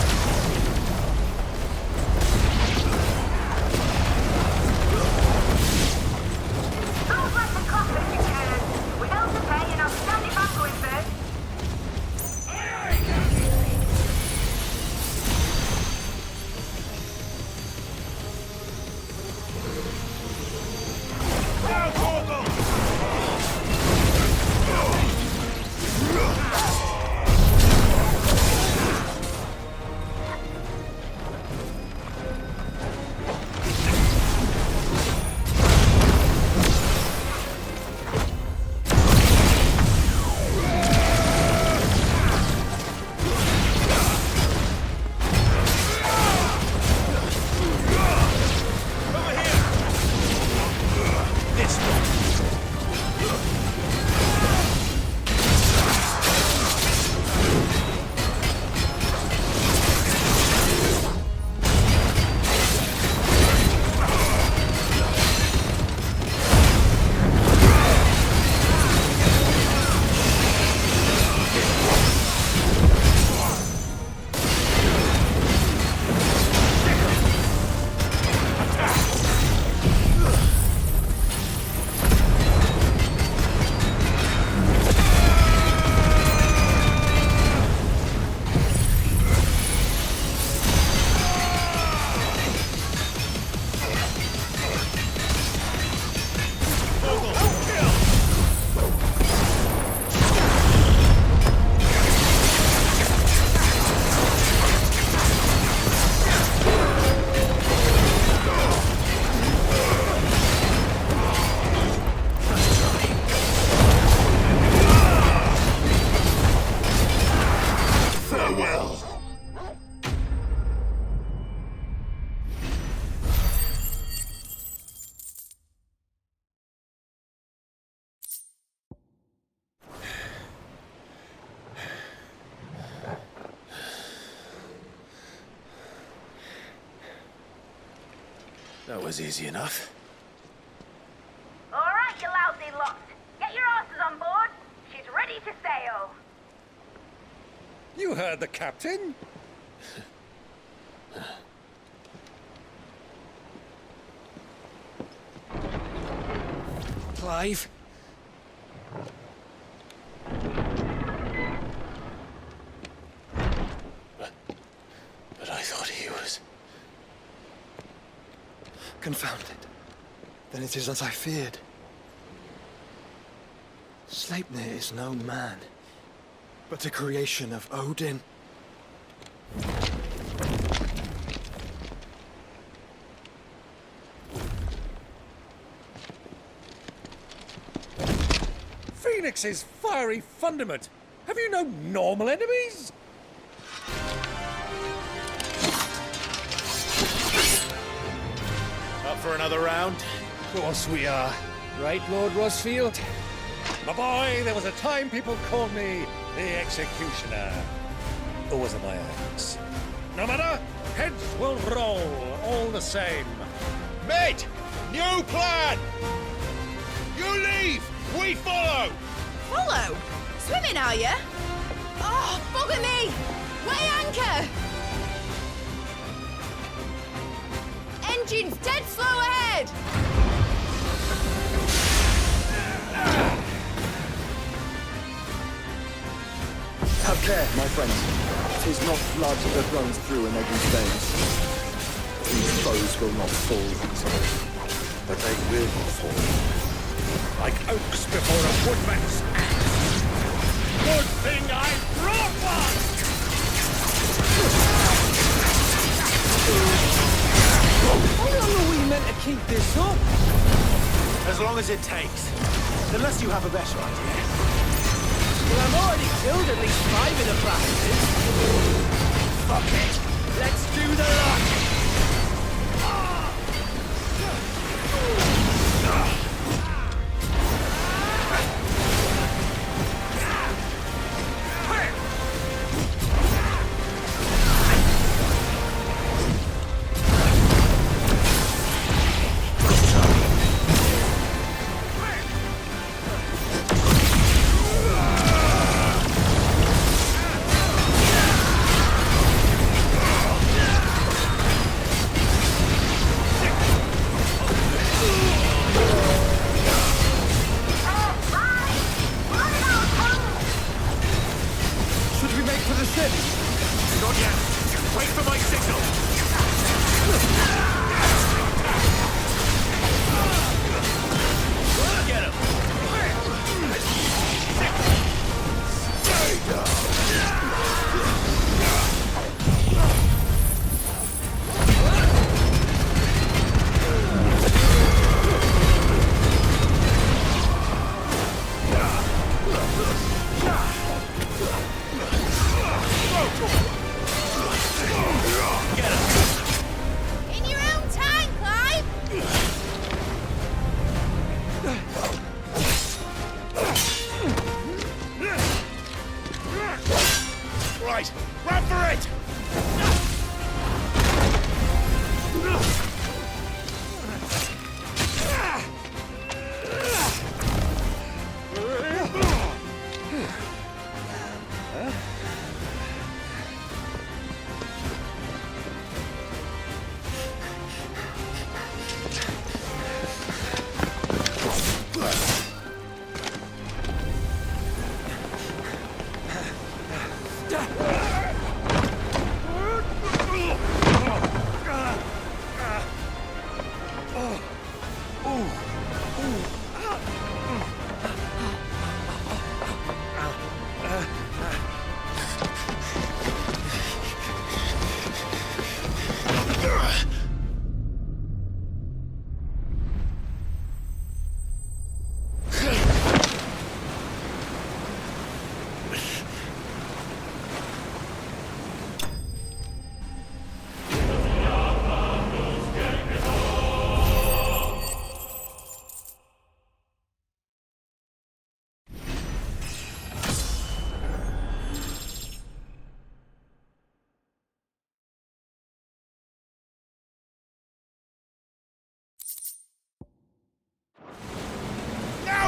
That was easy enough. All right, you lousy lot. Get your asses on board. She's ready to sail. You heard the captain. Clive? But I thought he was... Confound it. Then it is as I feared. Sleipnir is no man, but a creation of Odin. Phoenix's fiery fundament. Have you no normal enemies? Up for another round? Of course we are. Right, Lord Rosfield? My boy, there was a time people called me the Executioner. Or was it my axe? No matter, heads will roll all the same. Mate! New plan! You leave! We follow! Follow? Swimming, are you? Oh, bugger me! Weigh anchor! Engine's dead slow ahead! Have care, my friends. 'Tis not blood that runs through an Eikons veins. These foes will not fall easily, but they will fall. Like oaks before a woodman's axe. Good thing I brought one! How long are we meant to keep this up? As long as it takes. Unless you have a better idea. Well, I've already killed at least 5 of the bastards. Fuck it. Let's do the lot.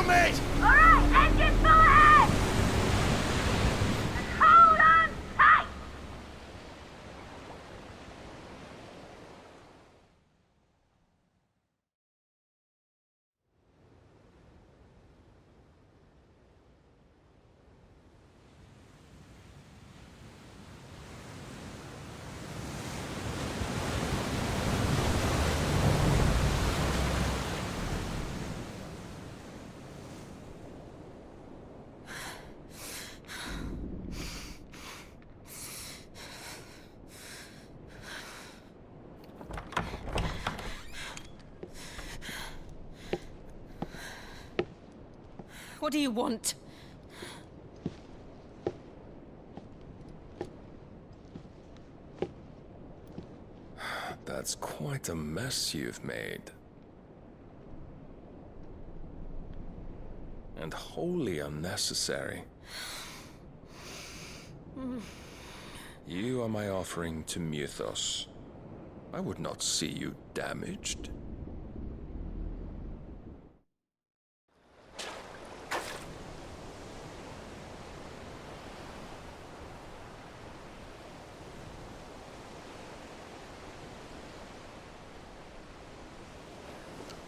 on, mate! Alright, engine full ahead! And hold on tight! What do you want? That's quite a mess you've made. And wholly unnecessary. You are my offering to Mythos. I would not see you damaged.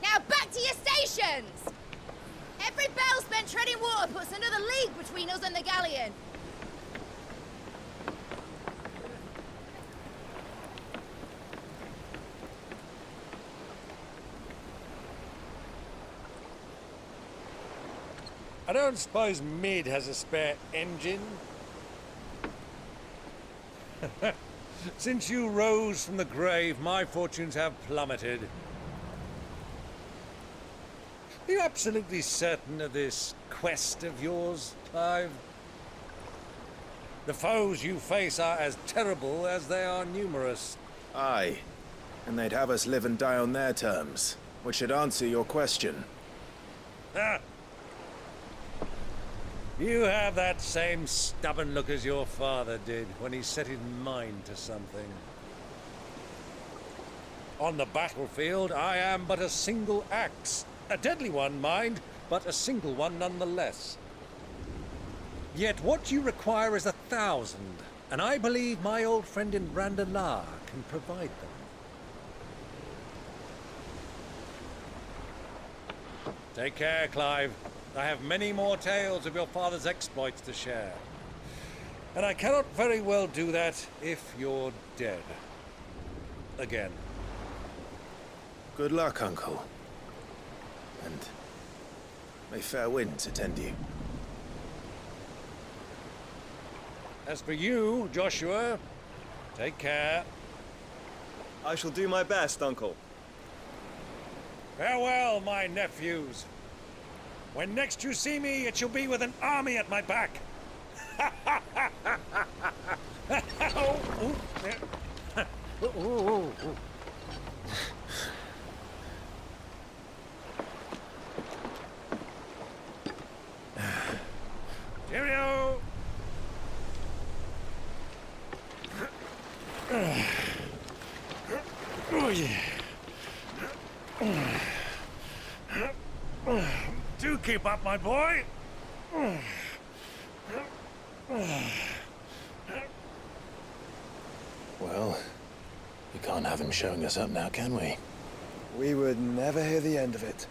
Now back to your stations! Every bell spent treading water puts another league between us and the galleon. I don't suppose Mid has a spare engine? Since you rose from the grave, my fortunes have plummeted. Are you absolutely certain of this quest of yours, Clive? The foes you face are as terrible as they are numerous. Aye, and they'd have us live and die on their terms, which should answer your question. Ah! You have that same stubborn look as your father did when he set his mind to something. On the battlefield, I am but a single axe. A deadly one, mind, but a single one nonetheless. Yet what you require is 1,000, and I believe my old friend in Randalar can provide them. Take care, Clive. I have many more tales of your father's exploits to share. And I cannot very well do that if you're dead. Again. Good luck, Uncle. And may fair winds attend you. As for you, Joshua, take care. I shall do my best, Uncle. Farewell, my nephews. When next you see me, it shall be with an army at my back. Cheerio! Oh, yeah. Do keep up, my boy. Well, we can't have him showing us up now, can we? We would never hear the end of it.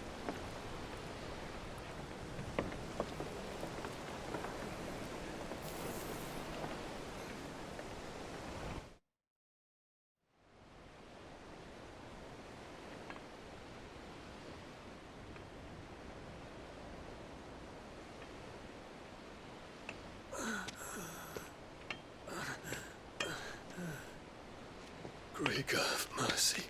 Great God of mercy.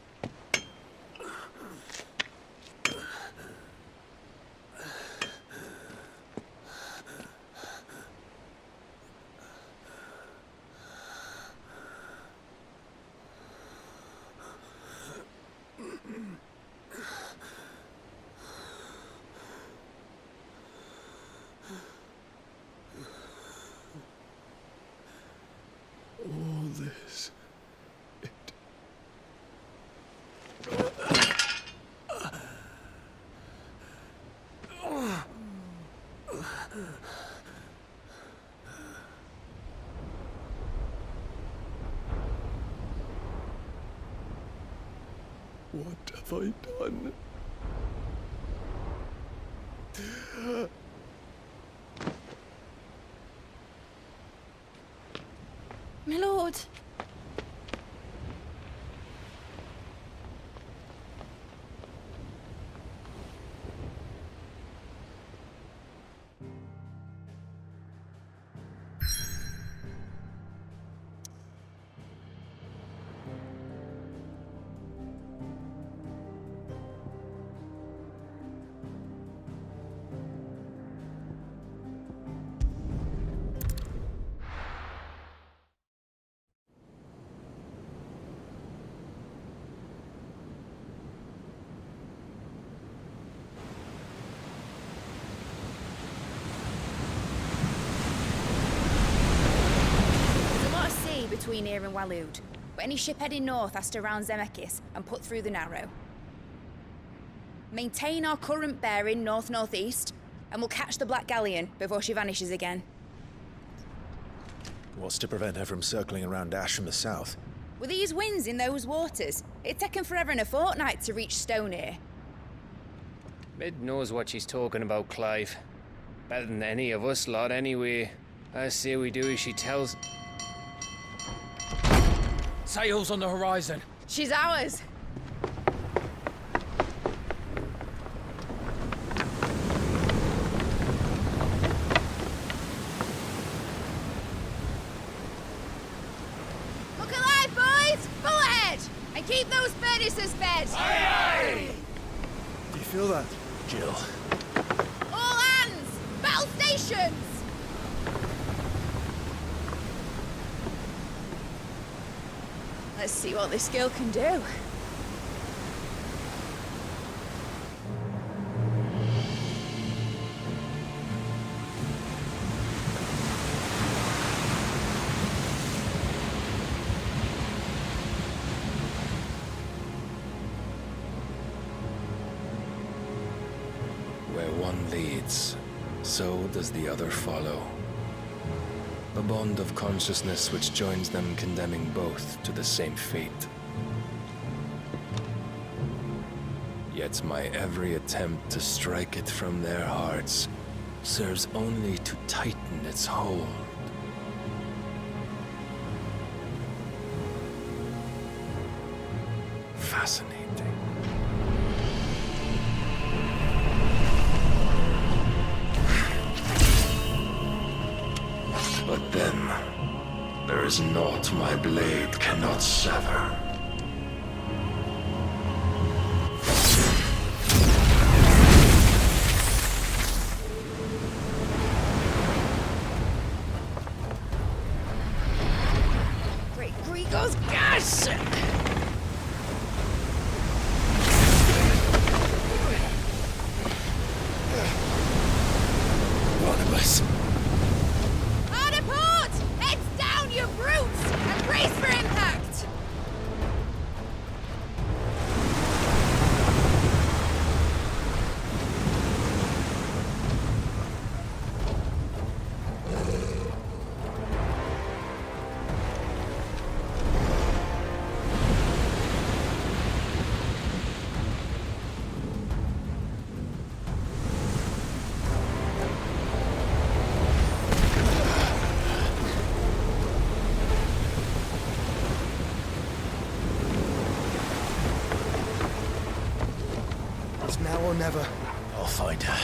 All this. What have I done? My lord. Between here and Waloed, but any ship heading north has to round Zemeckis and put through the Narrow. Maintain our current bearing north-northeast, and we'll catch the Black Galleon before she vanishes again. What's to prevent her from circling around Ash from the south? With these winds in those waters, it'd taken forever and a fortnight to reach Stonehere. Mid knows what she's talking about, Clive. Better than any of us lot, anyway. I say we do as she tells. Sails on the horizon. She's ours. Look alive, boys! Full ahead! And keep those furnaces fed! Aye, aye! Do you feel that, Jill? All hands! Battle stations! Let's see what this girl can do. Where one leads, so does the other follow. A bond of consciousness which joins them, condemning both to the same fate. Yet my every attempt to strike it from their hearts serves only to tighten its hold. Fascinating. But then, there is naught my blade cannot sever. Great Grigos gas! Barnabas. You brutes! And brace for impact! Now or never, I'll find her.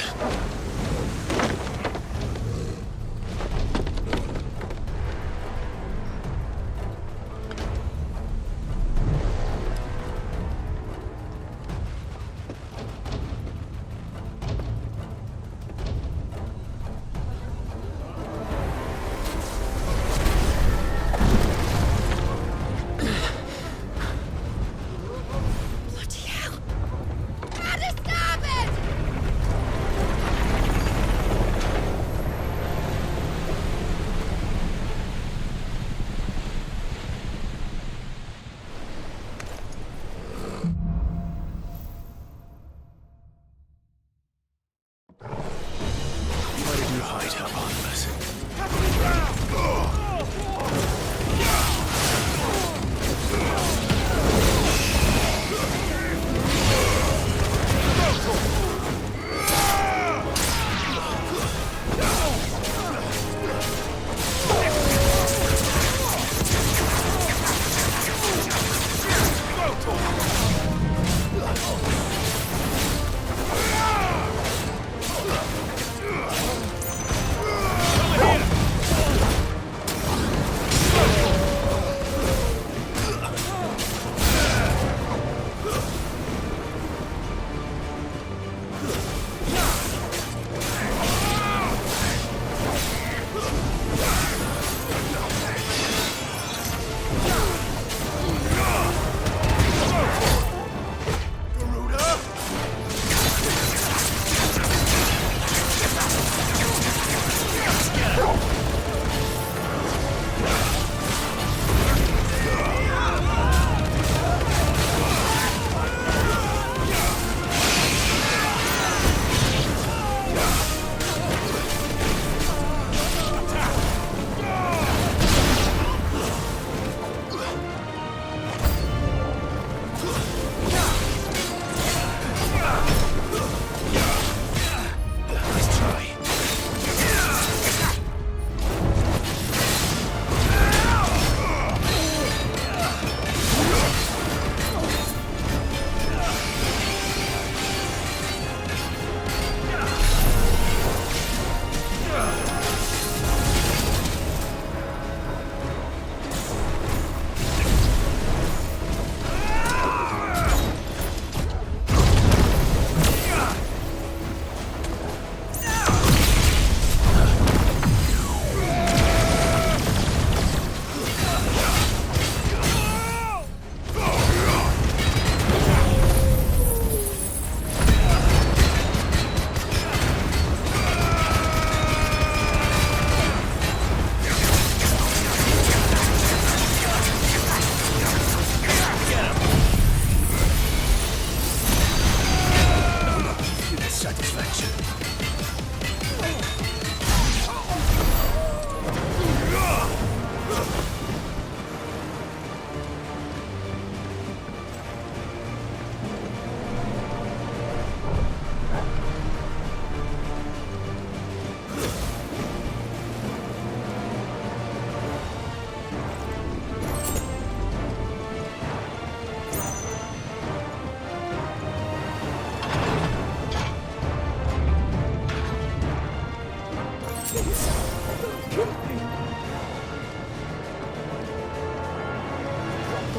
Bloody hell! At a starboard!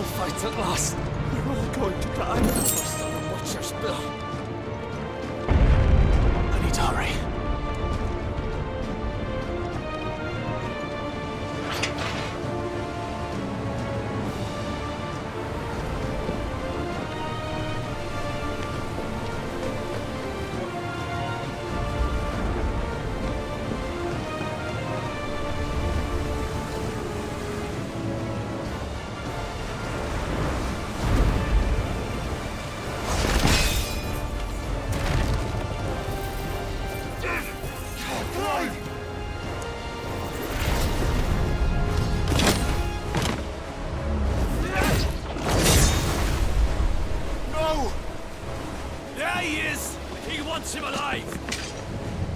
final fight at last. We're all going to die. Trust on the Butcher's bill. I need to hurry.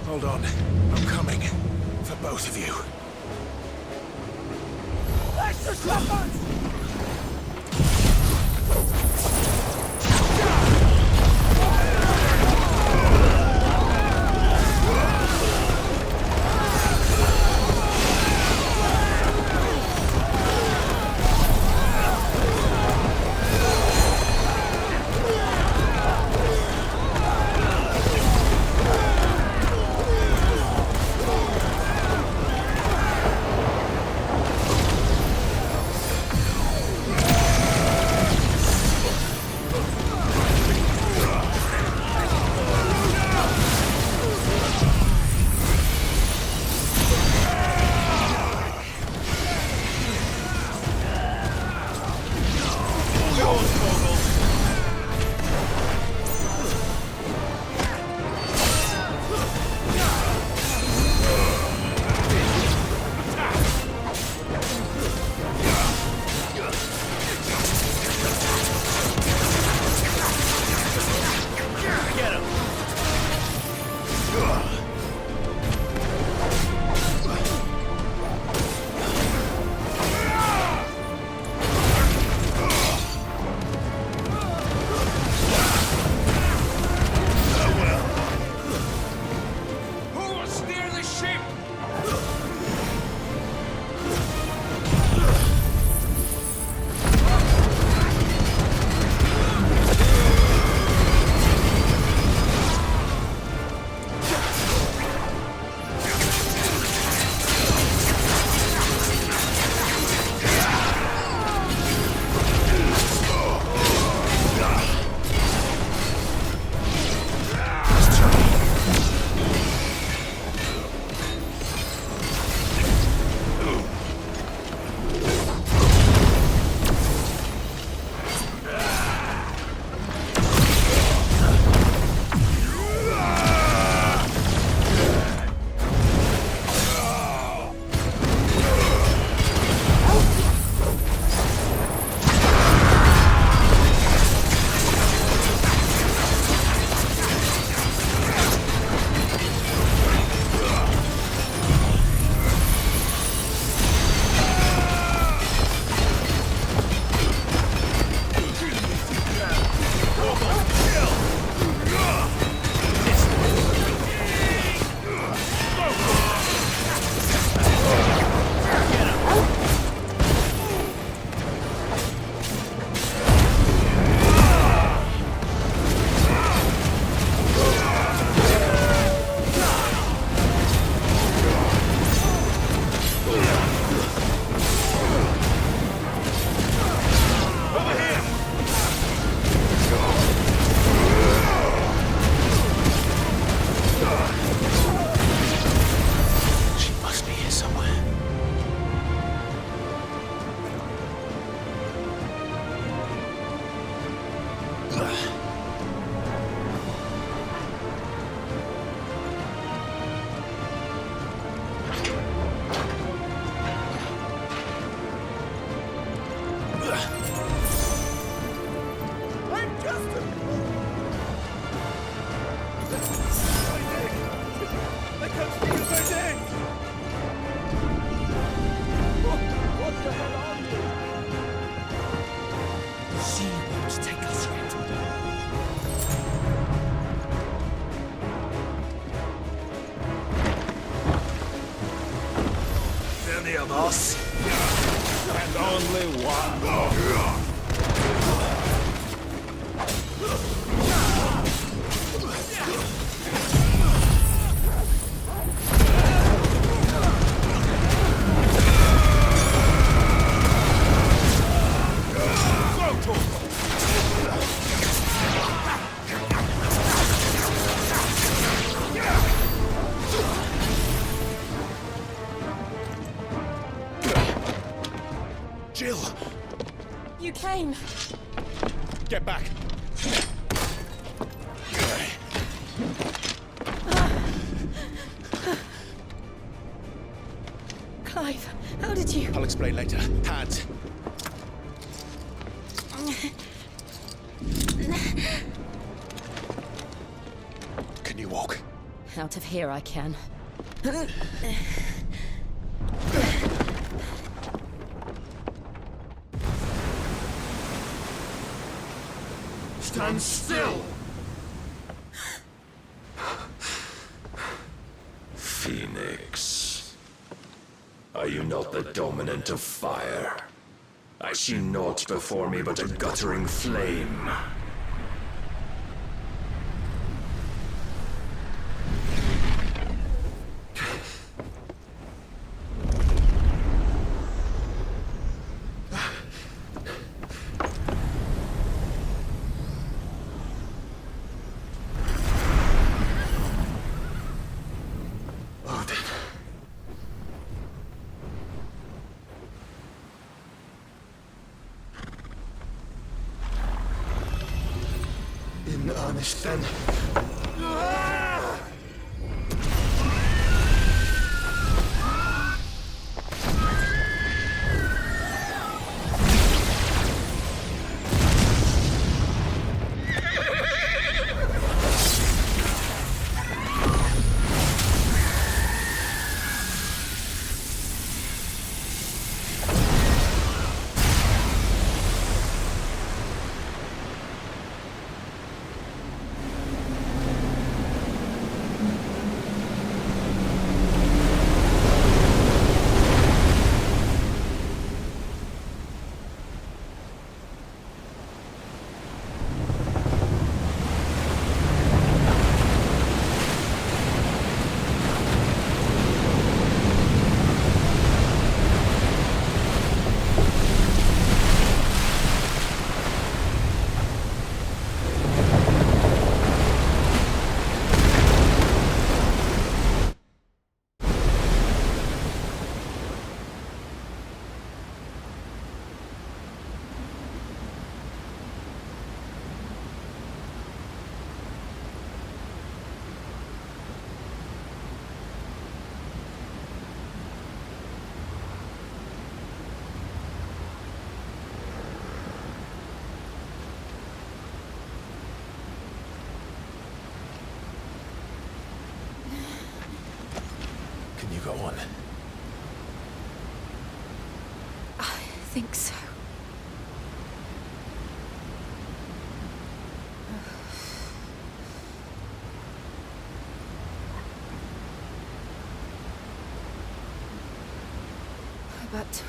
Hold on. I'm coming. For both of you. Extra weapons! Any of us? And only one. Jill! You came. Get back! Clive, how did you... I'll explain later. Hands! Can you walk? Out of here I can. Stand still! Phoenix. Are you not the dominant of fire? I see naught before me but a guttering flame. In earnest, then. Can you go on? I think so. But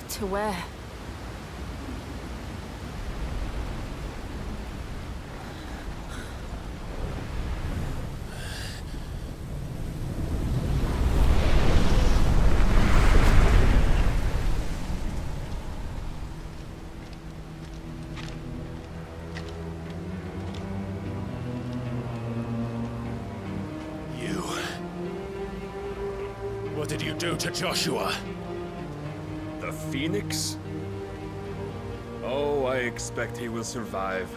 to where? What did you do to Joshua? The Phoenix? Oh, I expect he will survive.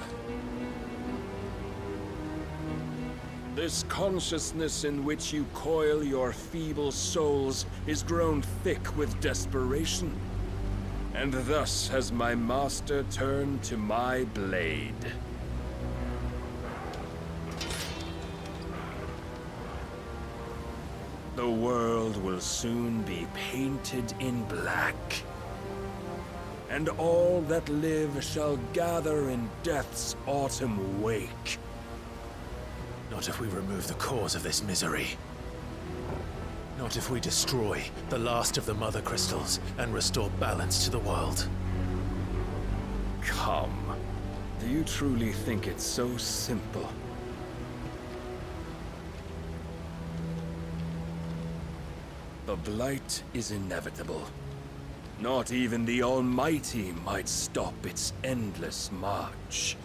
This consciousness in which you coil your feeble souls is grown thick with desperation. And thus has my master turned to my blade. The world will soon be painted in black. And all that live shall gather in death's autumn wake. Not if we remove the cause of this misery. Not if we destroy the last of the Mother Crystals and restore balance to the world. Come. The you truly think it's so simple? The Blight is inevitable. Not even the Almighty might stop its endless march.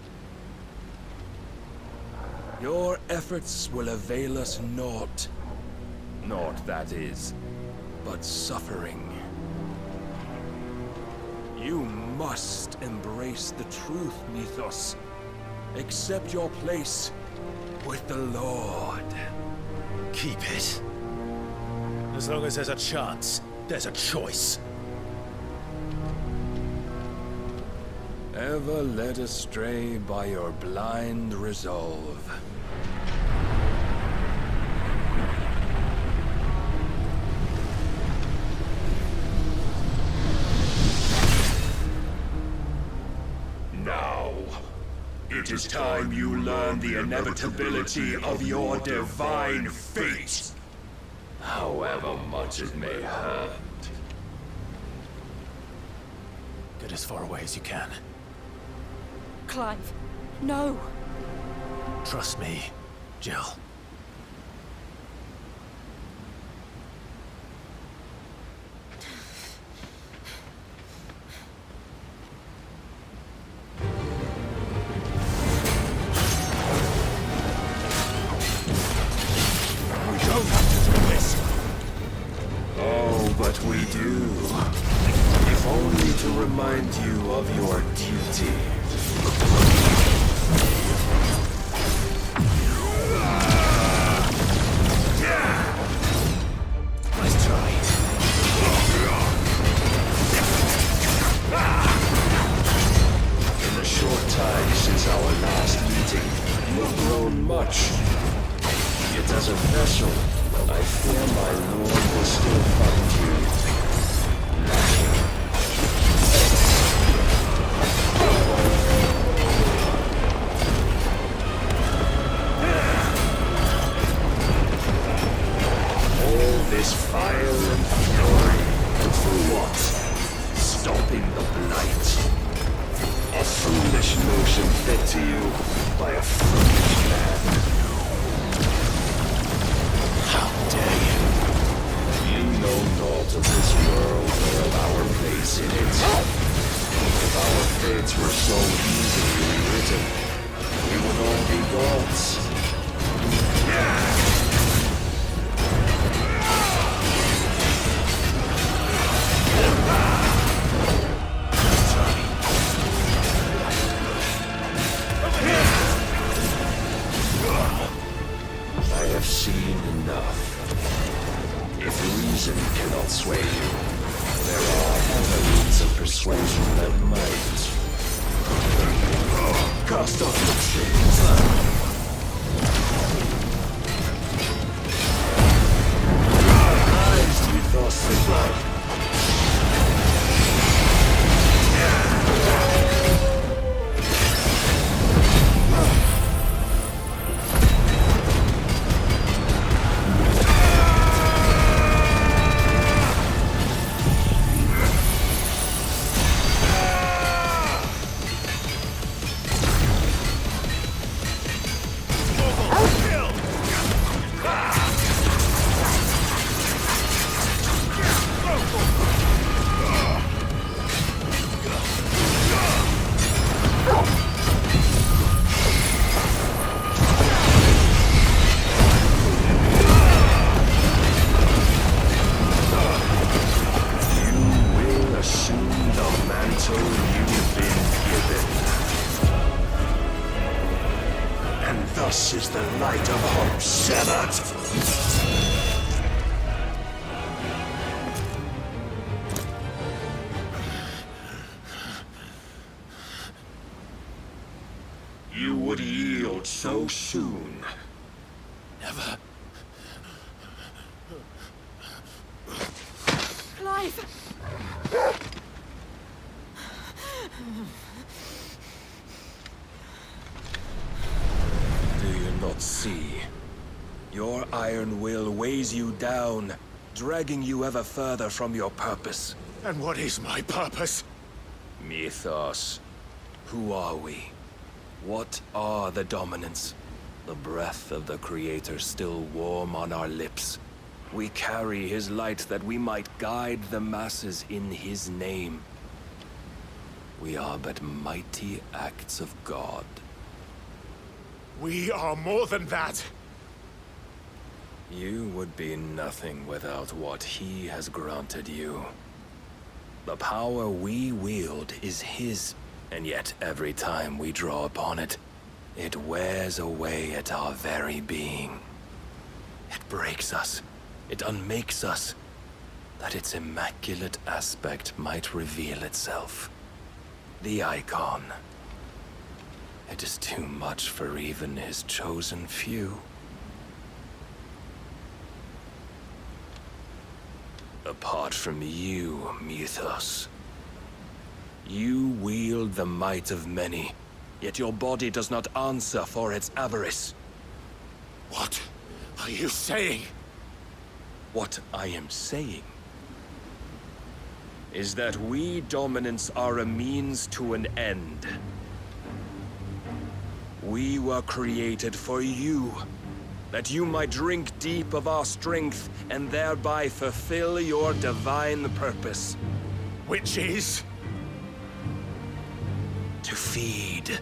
Your efforts will avail us naught. Naught, that is, but suffering. You must embrace the truth, Mythos. Accept your place with the Lord. Keep it. As long as there's a chance, there's a choice. Ever led astray by your blind resolve. Now, it is time you learn the inevitability of your divine fate, however much it may hurt. Get as far away as you can. Clive, no. Trust me, Jill. But we do. If only to remind you of your duty. Nice try. In the short time since our last meeting, you have grown much. Yet as a vessel, I fear my lord will still find you lacking. All this fire and fury, and for what? Stopping the Blight. A foolish notion fed to you by a foolish man. How dare you? You know naught of this world or of our place in it. If our fates were so easily rewritten, we would all be gods. I have seen enough. If reason cannot sway you, there are other means of persuasion that might. Cast off your chains. Eyes to be thus the blood. Thus is the light of hope severed. You would yield so soon. Never. Clive! Do you not see? Your iron will weighs you down, dragging you ever further from your purpose. And what is my purpose? Mythos. Who are we? What are the dominants? The breath of the Creator still warm on our lips. We carry his light that we might guide the masses in his name. We are but mighty acts of God. We are more than that. You would be nothing without what he has granted you. The power we wield is his, and yet every time we draw upon it, it wears away at our very being. It breaks us. It unmakes us, that its immaculate aspect might reveal itself. The Eikon. It is too much for even his chosen few. Apart from you, Mythos, you wield the might of many, yet your body does not answer for its avarice. What are you saying? What I am saying is that we dominants are a means to an end. We were created for you, that you might drink deep of our strength and thereby fulfill your divine purpose. Which is? To feed.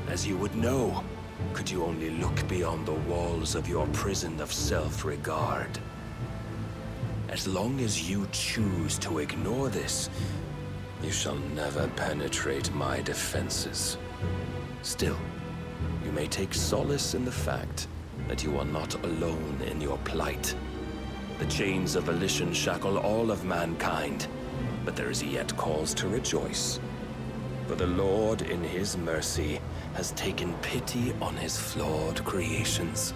As you would know, could you only look beyond the walls of your prison of self-regard. As long as you choose to ignore this, you shall never penetrate my defenses. Still, you may take solace in the fact that you are not alone in your plight. The chains of volition shackle all of mankind, but there is yet cause to rejoice. For the Lord, in his mercy, has taken pity on his flawed creations,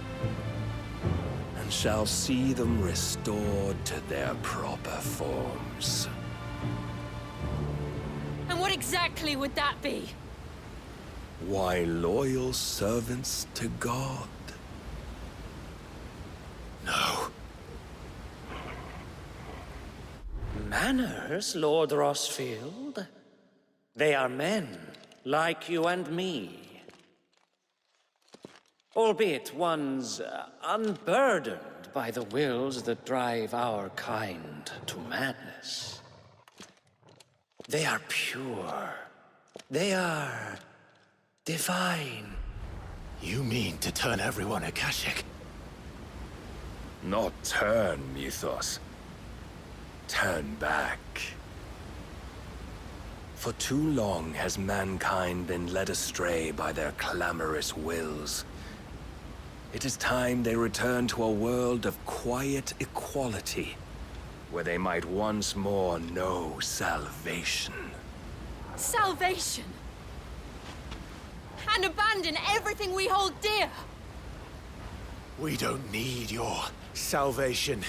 and shall see them restored to their proper forms. And what exactly would that be? Why, loyal servants to God. No. Manners, Lord Rosfield? They are men, like you and me. Albeit ones unburdened by the wills that drive our kind to madness. They are pure. They are divine. You mean to turn everyone Akashic? Not turn, Mythos. Turn back. For too long has mankind been led astray by their clamorous wills. It is time they return to a world of quiet equality, where they might once more know salvation. Salvation? And abandon everything we hold dear? We don't need your salvation.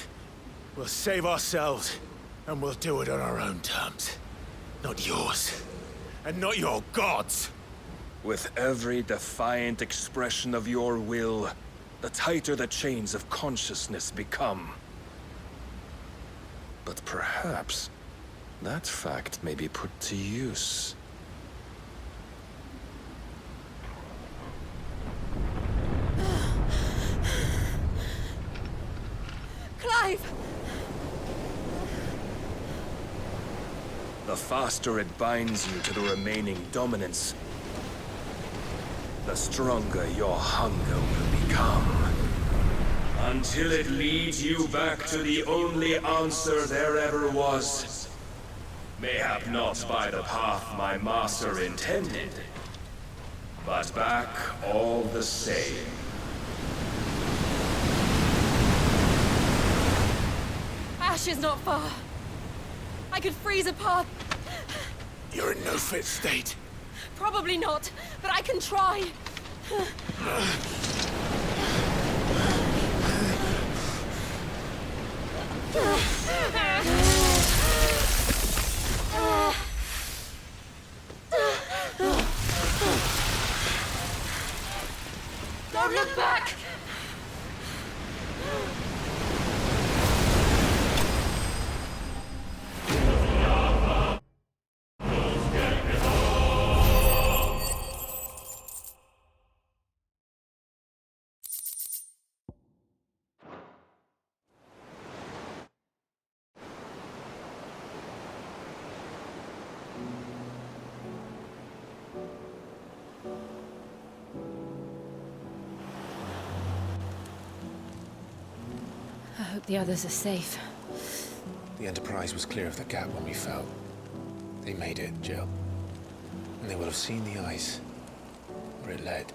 We'll save ourselves, and we'll do it on our own terms. Not yours, and not your gods. With every defiant expression of your will, the tighter the chains of consciousness become. But perhaps that fact may be put to use. Clive! The faster it binds you to the remaining dominance, the stronger your hunger will become. Until it leads you back to the only answer there ever was. Mayhap not by the path my master intended, but back all the same. Ash is not far. I could freeze a path. You're in no fit state. Probably not, but I can try. Don't look back! hope the others are safe. The Enterprise was clear of the gap when we fell. They made it, Jill. And they will have seen the ice where it led.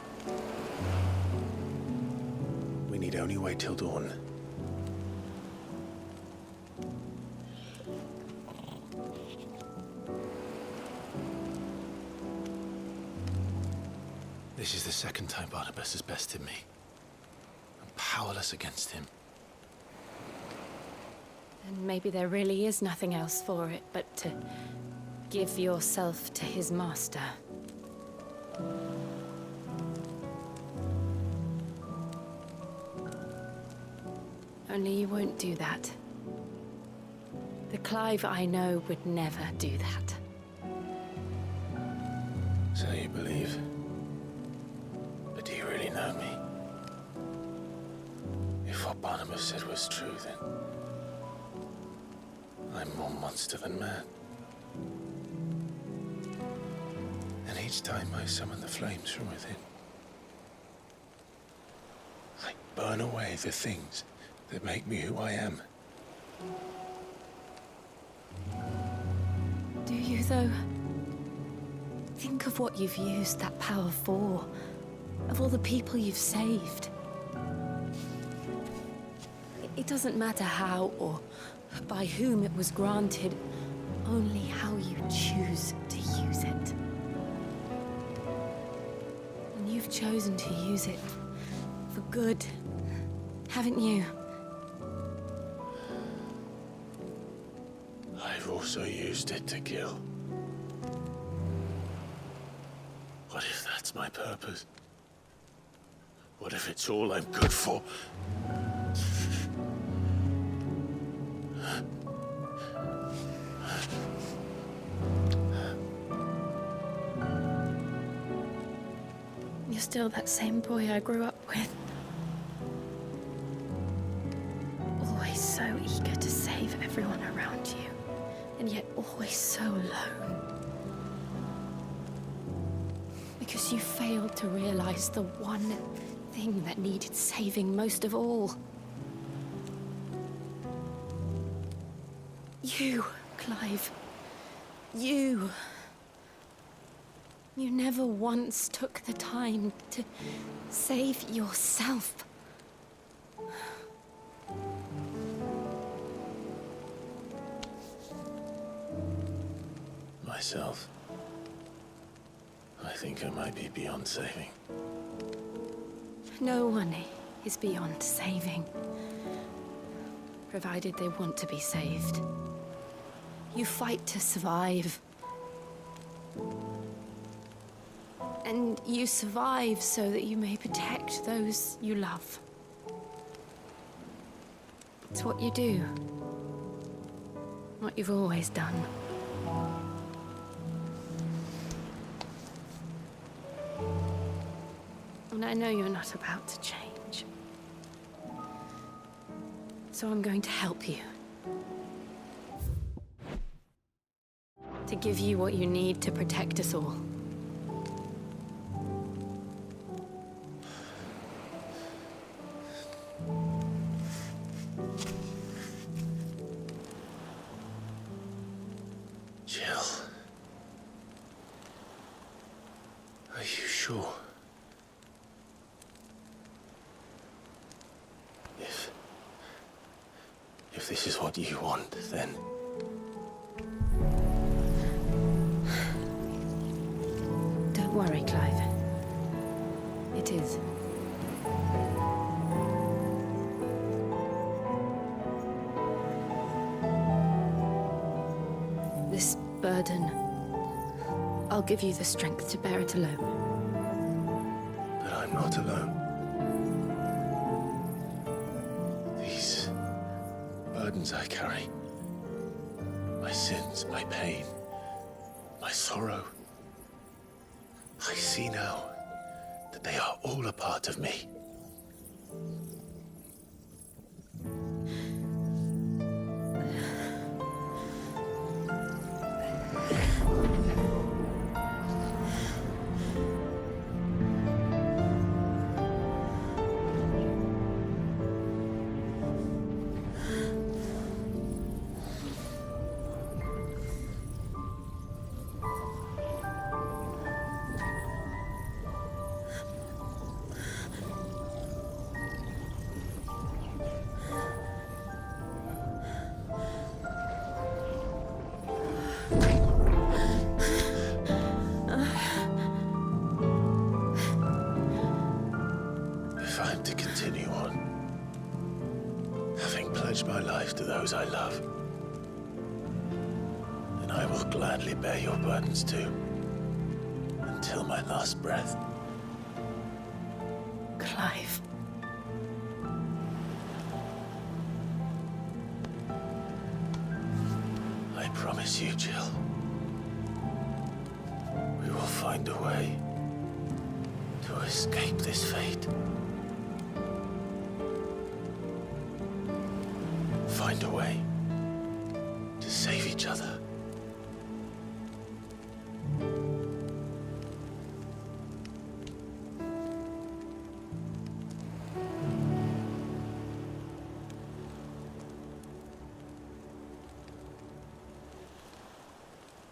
We need only wait till dawn. This is the second time Barnabas has bested me. I'm powerless against him. And maybe there really is nothing else for it but to give yourself to his master. Only you won't do that. The Clive I know would never do that. So you believe? But do you really know me? If what Barnabas said was true, then I'm more monster than man. And each time I summon the flames from within, I burn away the things that make me who I am. Do you, though? Think of what you've used that power for, of all the people you've saved. It doesn't matter how or by whom it was granted, only how you choose to use it. And you've chosen to use it for good, haven't you? I've also used it to kill. What if that's my purpose? What if it's all I'm good for? You're still that same boy I grew up with. Always so eager to save everyone around you, and yet always so alone. Because you failed to realize the one thing that needed saving most of all. You, Clive. You. You never once took the time to save yourself. Myself? I think I might be beyond saving. No one is beyond saving, provided they want to be saved. You fight to survive. And you survive so that you may protect those you love. It's what you do. What you've always done. And I know you're not about to change. So I'm going to help you. To give you what you need to protect us all. Jill. Are you sure? If this is what you want, then... Don't worry, Clive. It is. This burden, I'll give you the strength to bear it alone. But I'm not alone. These burdens I carry, my sins, my pain, my sorrow, I see now that they are all a part of me. pledge my life to those I love. And I will gladly bear your burdens too, until my last breath. Clive. I promise you, Jill. We will find a way to escape this fate. Find a way to save each other.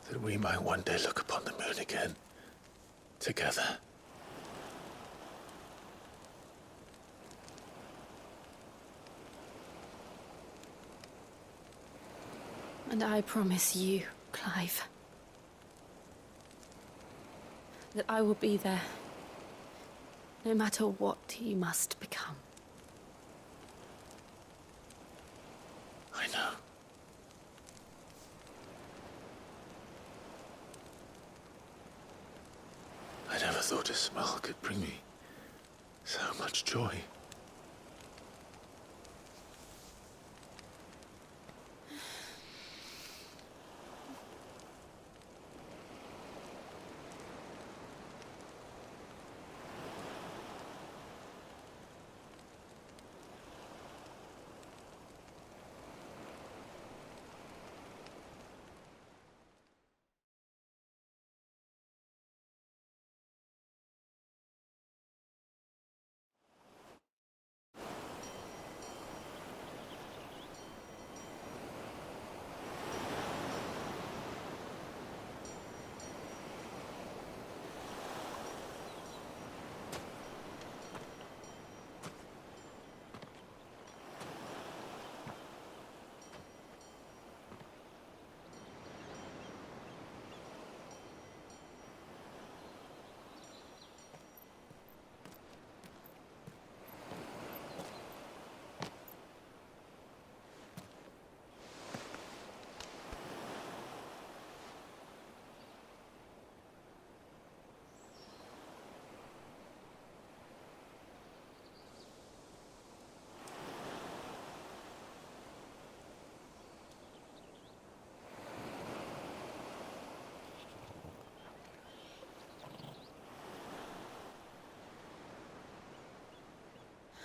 That we might one day look upon the moon again, together. And I promise you, Clive, that I will be there, no matter what you must become. I know. I never thought a smile could bring me so much joy.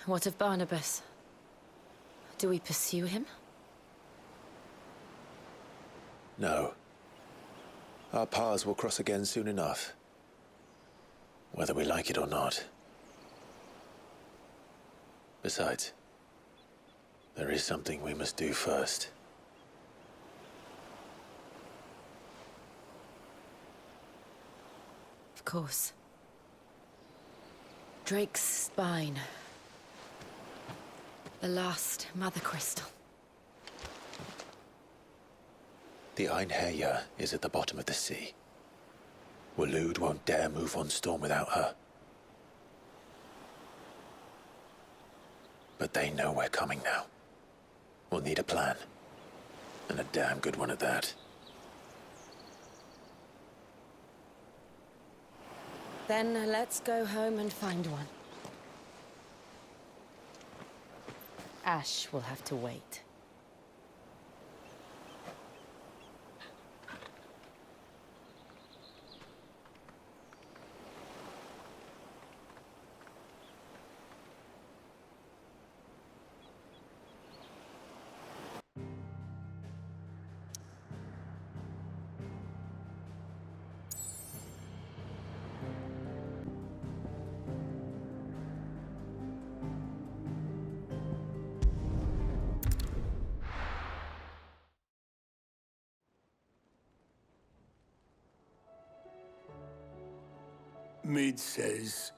What of Barnabas? Do we pursue him? No. Our paths will cross again soon enough. Whether we like it or not. Besides, there is something we must do first. Of course. Drake's spine. The last Mother Crystal. The Einherjar is at the bottom of the sea. Waloed won't dare move on Storm without her. But they know we're coming now. We'll need a plan. And a damn good one at that. Then let's go home and find one. Ash will have to wait. Mid says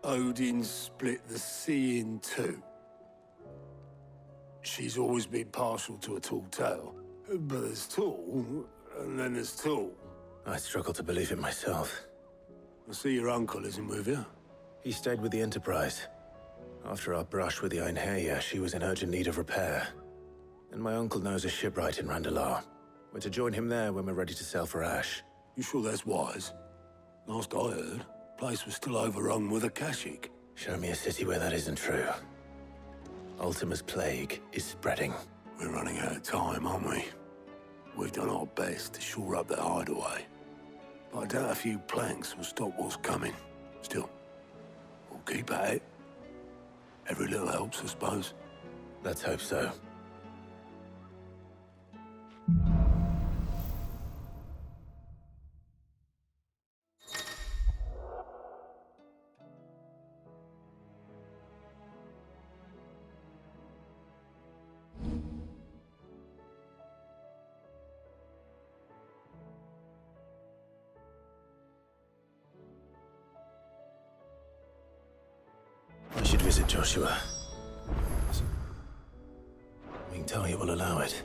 Odin split the sea in two. She's always been partial to a tall tale. But there's tall, and then there's tall. I struggle to believe it myself. I see your uncle isn't with you. He stayed with the Enterprise. After our brush with the Einherjar, she was in urgent need of repair. And my uncle knows a shipwright in Randalar. We're to join him there when we're ready to sail for Ash. You sure that's wise? Last I heard, the place was still overrun with Akashic. Show me a city where that isn't true. Ultima's plague is spreading. We're running out of time, aren't we? We've done our best to shore up that hideaway. But I doubt a few planks will stop what's coming. Still, we'll keep at it. Every little helps, I suppose. Let's hope so. I should visit Joshua. Wing Talia will allow it.